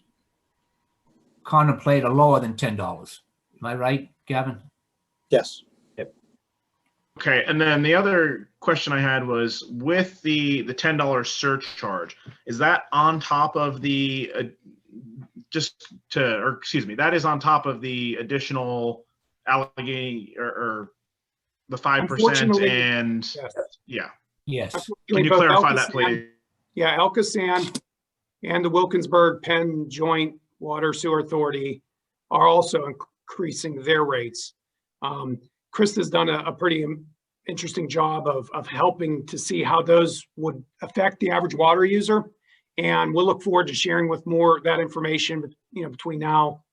contemplate a lower than $10. Am I right, Gavin? Yes. Yep. Okay, and then the other question I had was with the $10 surcharge, is that on top of the that is on top of the additional allocating or the 5% and yes. Yeah. Yes. Can you clarify that, please? Yeah, Elkasan and the Wilkinsburg Penn Joint Water Sewer Authority are also increasing their rates. Krista's done a pretty interesting job of helping to see how those would affect the average water user. And we'll look forward to sharing with more of that information, between now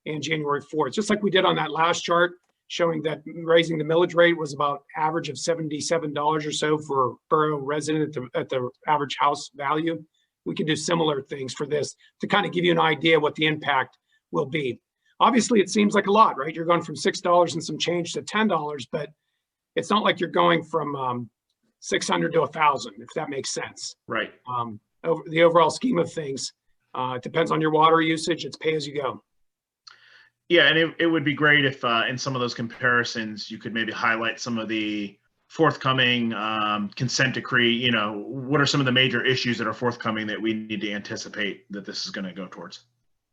and January 4th, just like we did on that last chart, showing that raising the millage rate was about average of $77 or so for borough resident at the average house value. We can do similar things for this to kind of give you an idea what the impact will be. Obviously, it seems like a lot, right? You're going from $6 and some change to $10, but it's not like you're going from 600 to 1,000, if that makes sense. Right. Over the overall scheme of things, it depends on your water usage. It's pay as you go. Yeah, and it would be great if in some of those comparisons you could maybe highlight some of the forthcoming consent decree. What are some of the major issues that are forthcoming that we need to anticipate that this is going to go towards?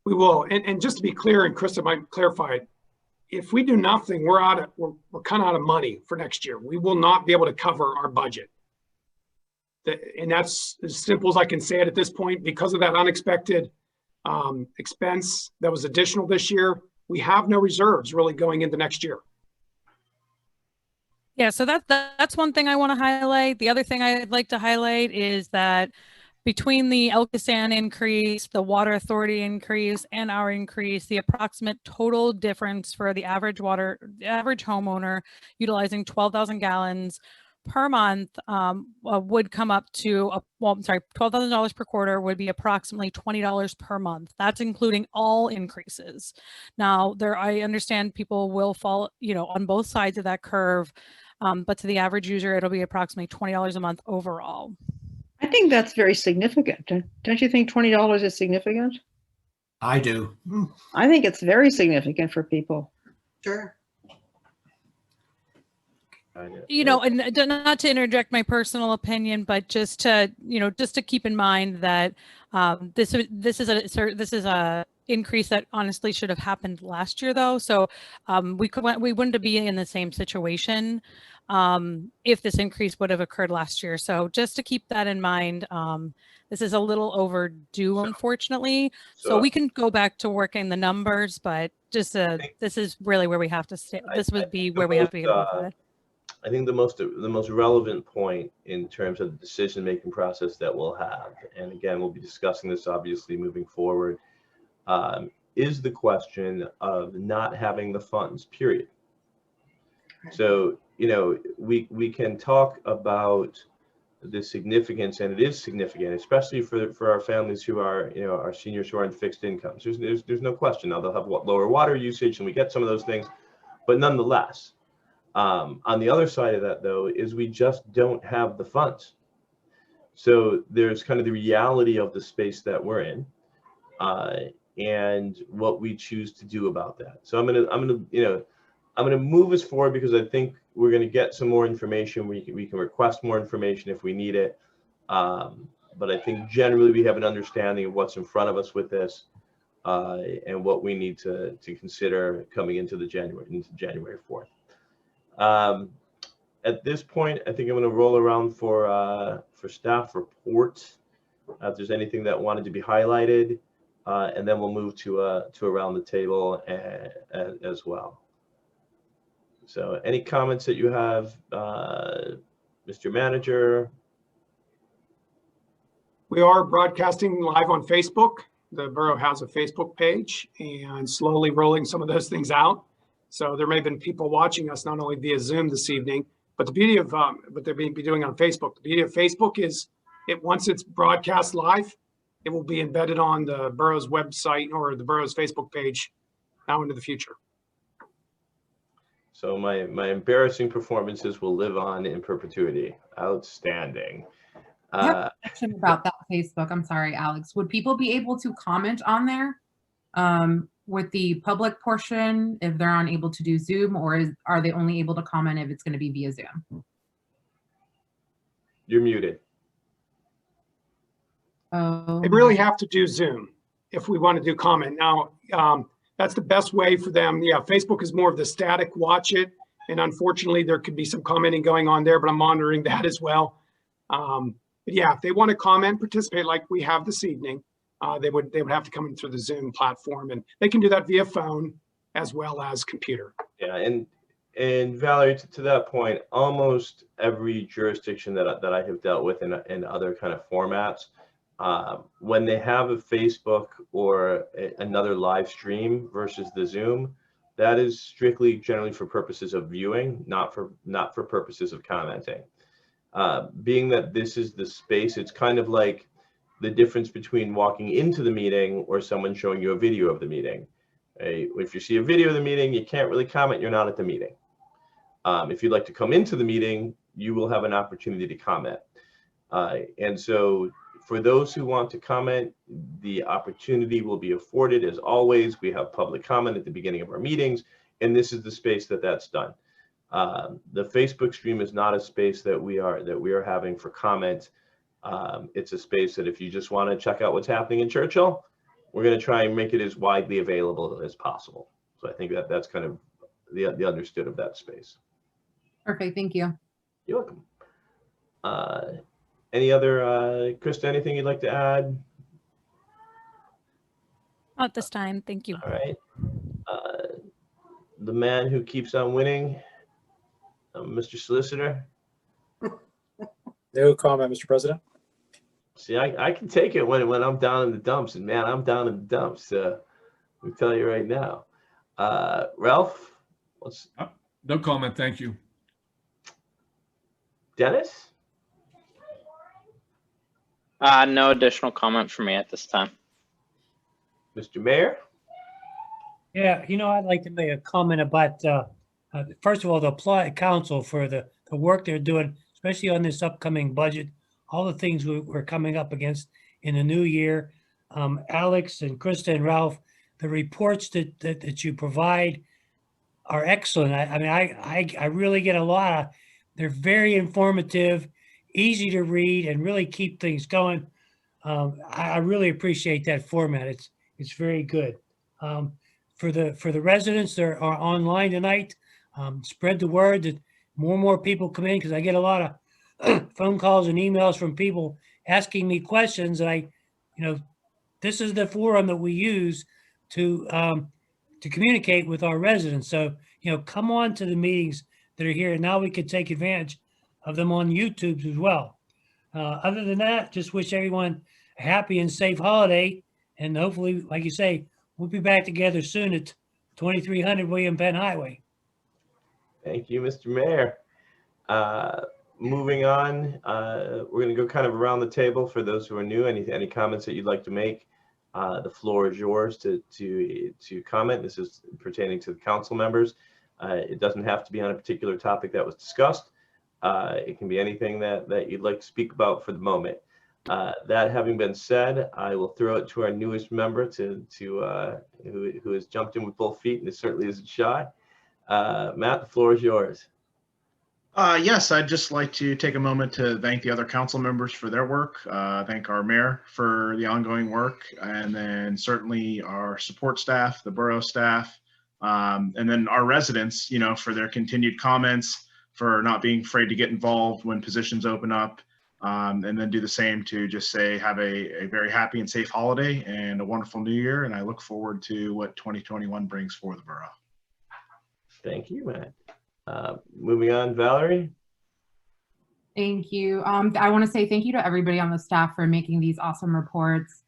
We will, and just to be clear, and Krista might clarify it, if we do nothing, we're kind of out of money for next year. We will not be able to cover our budget. And that's as simple as I can say it at this point. Because of that unexpected expense that was additional this year, we have no reserves really going into next year. Yeah, so that's one thing I want to highlight. The other thing I'd like to highlight is that between the Elkasan increase, the Water Authority increase, and our increase, the approximate total difference for the average homeowner utilizing 12,000 gallons per month would come up to, well, I'm sorry, $12,000 per quarter would be approximately $20 per month. That's including all increases. Now, I understand people will fall, on both sides of that curve, but to the average user, it'll be approximately $20 a month overall. I think that's very significant. Don't you think $20 is significant? I do. I think it's very significant for people. Sure. And not to interject my personal opinion, but just to keep in mind that this is a increase that honestly should have happened last year, though. So we wouldn't be in the same situation if this increase would have occurred last year. So just to keep that in mind, this is a little overdue, unfortunately. So we can go back to working the numbers, but just this is really where we have to stay. This would be where we have to be able to. I think the most relevant point in terms of the decision-making process that we'll have, and again, we'll be discussing this obviously moving forward, is the question of not having the funds, period. So, we can talk about the significance, and it is significant, especially for our families who are, our seniors who are on fixed incomes. There's no question. Now they'll have lower water usage, and we get some of those things, but nonetheless, on the other side of that, though, is we just don't have the funds. So there's kind of the reality of the space that we're in, and what we choose to do about that. So I'm gonna move us forward because I think we're gonna get some more information. We can request more information if we need it, but I think generally we have an understanding of what's in front of us with this, and what we need to consider coming into January 4th. At this point, I think I'm going to roll around for staff reports. If there's anything that wanted to be highlighted, and then we'll move to around the table as well. So, any comments that you have, Mr. Manager? We are broadcasting live on Facebook. The borough has a Facebook page and slowly rolling some of those things out. So there may have been people watching us not only via Zoom this evening, but the beauty of what they're be doing on Facebook. The beauty of Facebook is once it's broadcast live, it will be embedded on the borough's website or the borough's Facebook page now into the future. So my embarrassing performances will live on in perpetuity. Outstanding. I have a question about that Facebook. I'm sorry, Alex. Would people be able to comment on there? With the public portion, if they're unable to do Zoom, or are they only able to comment if it's going to be via Zoom? You're muted. Oh, They really have to do Zoom if we want to do comment. Now, that's the best way for them. Yeah, Facebook is more of the static watch it. And unfortunately, there could be some commenting going on there, but I'm monitoring that as well. But yeah, if they want to comment, participate like we have this evening, they would have to come in through the Zoom platform, and they can do that via phone as well as computer. Yeah, and Valerie, to that point, almost every jurisdiction that I have dealt with in other kind of formats, when they have a Facebook or another live stream versus the Zoom, that is strictly generally for purposes of viewing, not for purposes of commenting. Being that this is the space, it's kind of like the difference between walking into the meeting or someone showing you a video of the meeting. If you see a video of the meeting, you can't really comment, you're not at the meeting. If you'd like to come into the meeting, you will have an opportunity to comment. And so for those who want to comment, the opportunity will be afforded. As always, we have public comment at the beginning of our meetings, and this is the space that's done. The Facebook stream is not a space that we are having for comment. It's a space that if you just want to check out what's happening in Churchill, we're going to try and make it as widely available as possible. So I think that's kind of the understood of that space. Perfect. Thank you. You're welcome. Any other, Krista, anything you'd like to add? Not this time. Thank you. All right. The man who keeps on winning, Mr. Solicitor. No comment, Mr. President. See, I can take it when I'm down in the dumps, and man, I'm down in the dumps. I'll tell you right now. Ralph, No comment, thank you. Dennis? No additional comment from me at this time. Mr. Mayor? Yeah, I'd like to make a comment about, first of all, to applaud council for the work they're doing, especially on this upcoming budget, all the things we're coming up against in the new year. Alex and Krista and Ralph, the reports that you provide are excellent. I really get a lot of, they're very informative, easy to read, and really keep things going. I really appreciate that format. It's very good. For the residents that are online tonight, spread the word that more and more people come in, because I get a lot of phone calls and emails from people asking me questions. And this is the forum that we use to communicate with our residents. So, come on to the meetings that are here. And now we can take advantage of them on YouTube as well. Other than that, just wish everyone a happy and safe holiday. And hopefully, like you say, we'll be back together soon at 2300 William Penn Highway. Thank you, Mr. Mayor. Moving on, we're going to go kind of around the table for those who are new. Any comments that you'd like to make? The floor is yours to comment. This is pertaining to the council members. It doesn't have to be on a particular topic that was discussed. It can be anything that you'd like to speak about for the moment. That having been said, I will throw it to our newest member who has jumped in with both feet and certainly isn't shy. Matt, the floor is yours. Yes, I'd just like to take a moment to thank the other council members for their work, thank our mayor for the ongoing work, and then certainly our support staff, the borough staff, and then our residents, for their continued comments, for not being afraid to get involved when positions open up, and then do the same to just say have a very happy and safe holiday and a wonderful new year, and I look forward to what 2021 brings for the borough. Thank you, Matt. Moving on, Valerie. Thank you. I want to say thank you to everybody on the staff for making these awesome reports.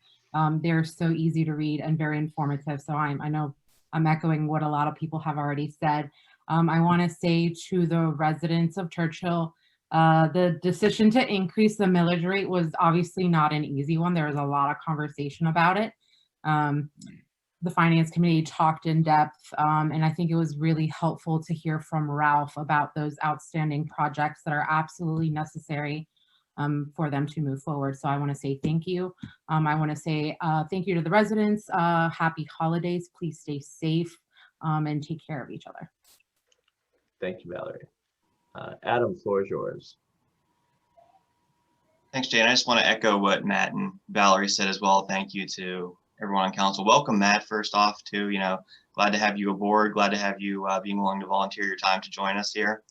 They're so easy to read and very informative. So I know I'm echoing what a lot of people have already said. I want to say to the residents of Churchill, the decision to increase the millage rate was obviously not an easy one. There was a lot of conversation about it. The finance committee talked in depth, and I think it was really helpful to hear from Ralph about those outstanding projects that are absolutely necessary for them to move forward. So I want to say thank you. I want to say thank you to the residents. Happy holidays. Please stay safe and take care of each other. Thank you, Valerie. Adam, floor is yours. Thanks, Jane. I just want to echo what Matt and Valerie said as well. Thank you to everyone on council. Welcome, Matt, first off, too. Glad to have you aboard. Glad to have you being willing to volunteer your time to join us here.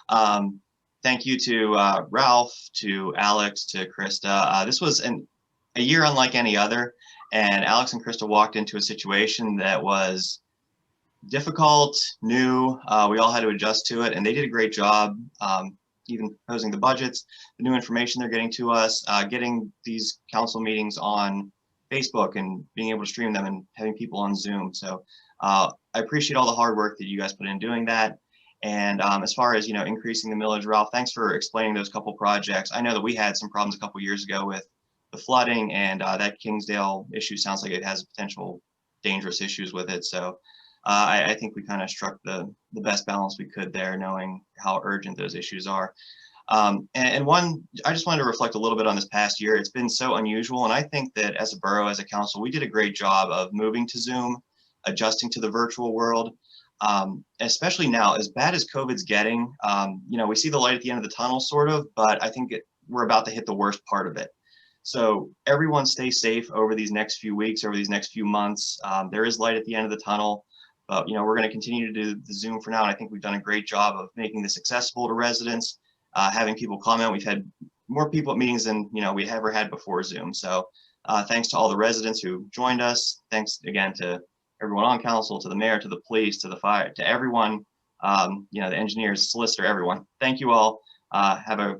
Thank you to Ralph, to Alex, to Krista. This was a year unlike any other, and Alex and Krista walked into a situation that was difficult, new. We all had to adjust to it, and they did a great job, even posing the budgets, the new information they're getting to us, getting these council meetings on Facebook and being able to stream them and having people on Zoom. So I appreciate all the hard work that you guys put in doing that. And as far as, increasing the millage, Ralph, thanks for explaining those couple projects. I know that we had some problems a couple years ago with the flooding, and that Kingsdale issue sounds like it has potential dangerous issues with it. So I think we kind of struck the best balance we could there, knowing how urgent those issues are. And one, I just wanted to reflect a little bit on this past year. It's been so unusual. And I think that as a borough, as a council, we did a great job of moving to Zoom, adjusting to the virtual world, especially now, as bad as COVID's getting. We see the light at the end of the tunnel, sort of, but I think we're about to hit the worst part of it. So everyone stay safe over these next few weeks, over these next few months. There is light at the end of the tunnel. But, we're going to continue to do the Zoom for now. And I think we've done a great job of making this accessible to residents, having people comment. We've had more people at meetings than, we ever had before Zoom. So thanks to all the residents who joined us. Thanks again to everyone on council, to the mayor, to the police, to the fire, to everyone, the engineers, solicitor, everyone. Thank you all. Have a,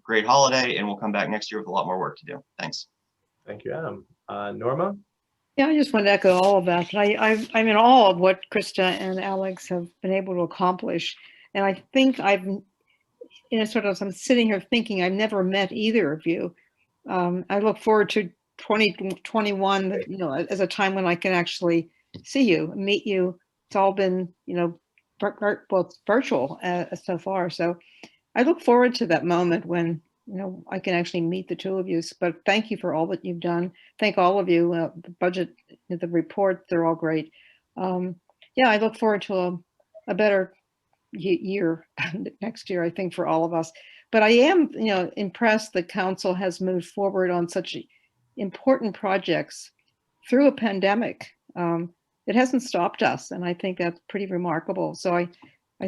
great holiday, and we'll come back next year with a lot more work to do. Thanks. Thank you, Adam. Norma? Yeah, I just want to echo all of that. I'm in awe of what Krista and Alex have been able to accomplish. And I think sort of, I'm sitting here thinking I've never met either of you. I look forward to 2021, as a time when I can actually see you, meet you. It's all been, both virtual so far. So I look forward to that moment when, I can actually meet the two of you. But thank you for all that you've done. Thank all of you. The budget, the report, they're all great. Yeah, I look forward to a better year next year, I think, for all of us. But I am, impressed the council has moved forward on such important projects through a pandemic. It hasn't stopped us, and I think that's pretty remarkable. So I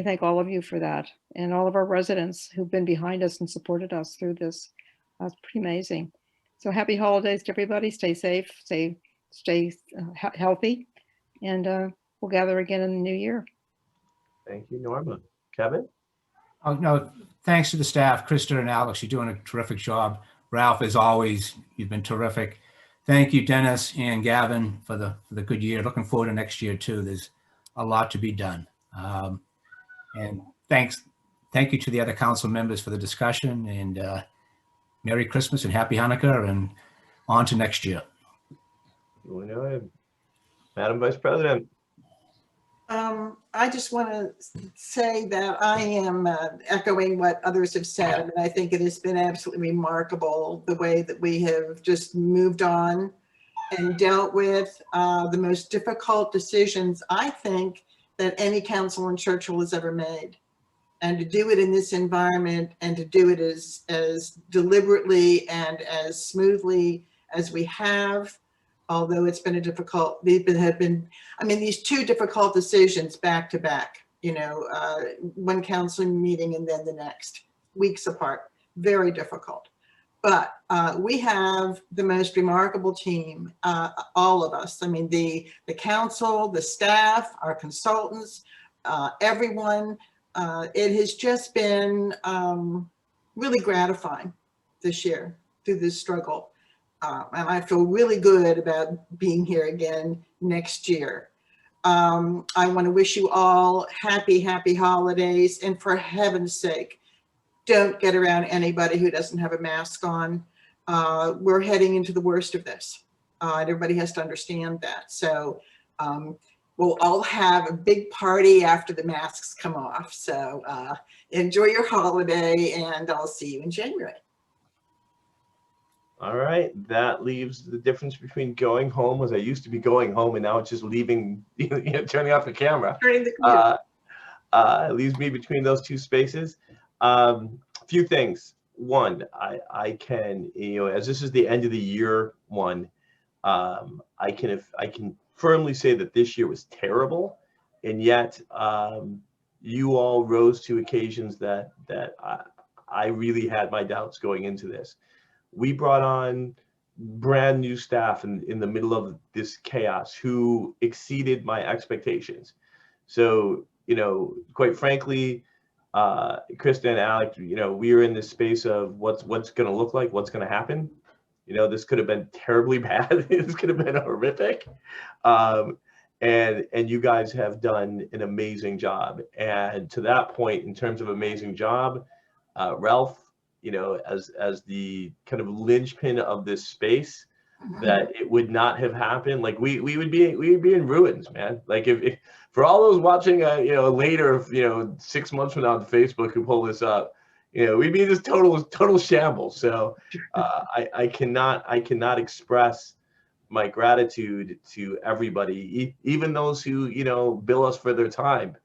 thank all of you for that, and all of our residents who've been behind us and supported us through this. That's pretty amazing. So happy holidays to everybody. Stay safe, stay healthy, and we'll gather again in the new year. Thank you, Norma. Kevin? Oh, no, thanks to the staff, Krista and Alex, you're doing a terrific job. Ralph, as always, you've been terrific. Thank you, Dennis and Gavin, for the good year. Looking forward to next year too. There's a lot to be done. And thank you to the other council members for the discussion, and Merry Christmas and Happy Hanukkah, and on to next year. Madam Vice President. I just want to say that I am echoing what others have said, and I think it has been absolutely remarkable the way that we have just moved on and dealt with the most difficult decisions, I think, that any council in Churchill has ever made. And to do it in this environment, and to do it as deliberately and as smoothly as we have, although it's been these two difficult decisions back to back, one council meeting and then the next, weeks apart, very difficult. But we have the most remarkable team, all of us. I mean, the council, the staff, our consultants, everyone. It has just been really gratifying this year through this struggle. And I feel really good about being here again next year. I want to wish you all happy holidays. And for heaven's sake, don't get around anybody who doesn't have a mask on. We're heading into the worst of this. And everybody has to understand that. So we'll all have a big party after the masks come off. So enjoy your holiday, and I'll see you in January. All right, that leaves the difference between going home, as I used to be going home, and now it's just leaving, turning off the camera. Turning the computer. It leaves me between those two spaces. A few things. One, I can, as this is the end of the year one, I can firmly say that this year was terrible, and yet you all rose to occasions that I really had my doubts going into this. We brought on brand new staff in the middle of this chaos who exceeded my expectations. So, quite frankly, Krista and Alec, we are in this space of what's going to look like, what's going to happen. This could have been terribly bad. This could have been horrific. And you guys have done an amazing job. And to that point, in terms of amazing job, Ralph, as the kind of linchpin of this space, that it would not have happened. Like we would be in ruins, man. Like if for all those watching, later, 6 months from now on Facebook who pull this up, we'd be in this total shambles. So I cannot express my gratitude to everybody, even those who bill us for their time.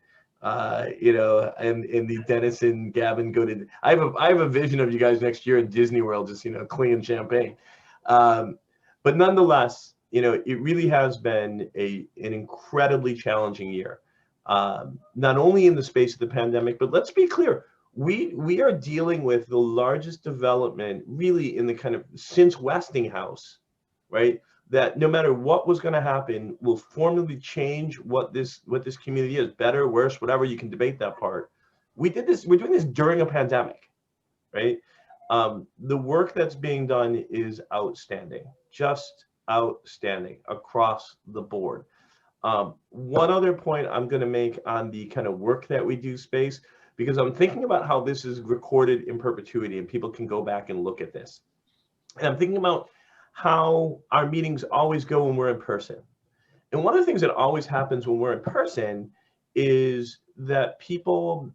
And the Dennis and Gavin go to. I have a vision of you guys next year in Disney World, just clinging champagne. But nonetheless, it really has been an incredibly challenging year. Not only in the space of the pandemic, but let's be clear, we are dealing with the largest development really in the kind of since Westinghouse, right? That no matter what was going to happen will formally change what this community is, better, worse, whatever. You can debate that part. We're doing this during a pandemic, right? The work that's being done is outstanding, just outstanding across the board. One other point I'm going to make on the kind of work that we do space. because I'm thinking about how this is recorded in perpetuity and people can go back and look at this. And I'm thinking about how our meetings always go when we're in person. And one of the things that always happens when we're in person is that people,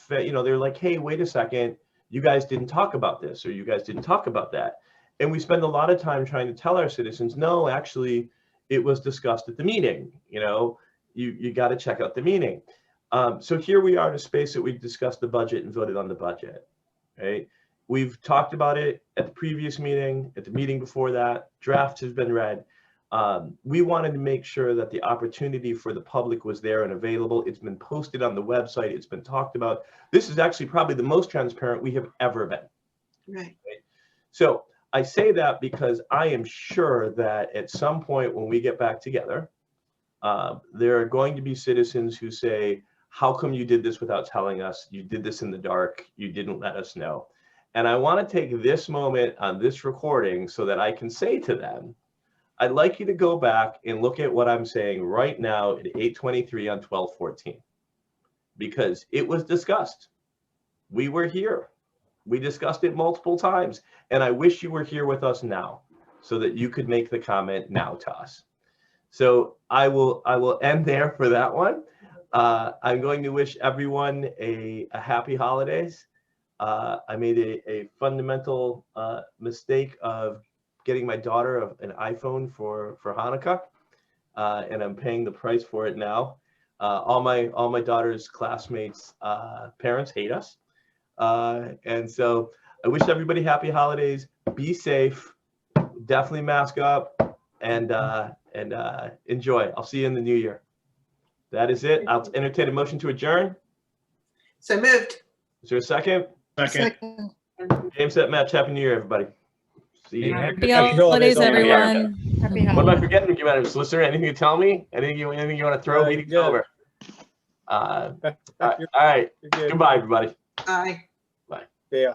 they're like, hey, wait a second, you guys didn't talk about this, or you guys didn't talk about that. And we spend a lot of time trying to tell our citizens, no, actually, it was discussed at the meeting. You got to check out the meeting. So here we are in a space that we discussed the budget and voted on the budget, right? We've talked about it at the previous meeting, at the meeting before that, draft has been read. We wanted to make sure that the opportunity for the public was there and available. It's been posted on the website. It's been talked about. This is actually probably the most transparent we have ever been. Right. So I say that because I am sure that at some point when we get back together, there are going to be citizens who say, how come you did this without telling us? You did this in the dark. You didn't let us know. And I want to take this moment on this recording so that I can say to them, I'd like you to go back and look at what I'm saying right now at 8:23 on 12/14, because it was discussed. We were here. We discussed it multiple times. And I wish you were here with us now so that you could make the comment now to us. So I will end there for that one. I'm going to wish everyone a happy holidays. I made a fundamental mistake of getting my daughter an iPhone for Hanukkah, and I'm paying the price for it now. All my daughter's classmates' parents hate us, and so I wish everybody happy holidays. Be safe, definitely mask up, and enjoy. I'll see you in the new year. That is it. I'll entertain a motion to adjourn. So moved. Is there a second? Second. Game, set, match. Happy New Year, everybody. See you. Happy holidays, everyone. Happy What am I holidays. forgetting, Madam Solicitor? Anything you tell me? Anything you want to throw? Meeting's good. over. All right. Goodbye, everybody. Aye. Bye. Yeah.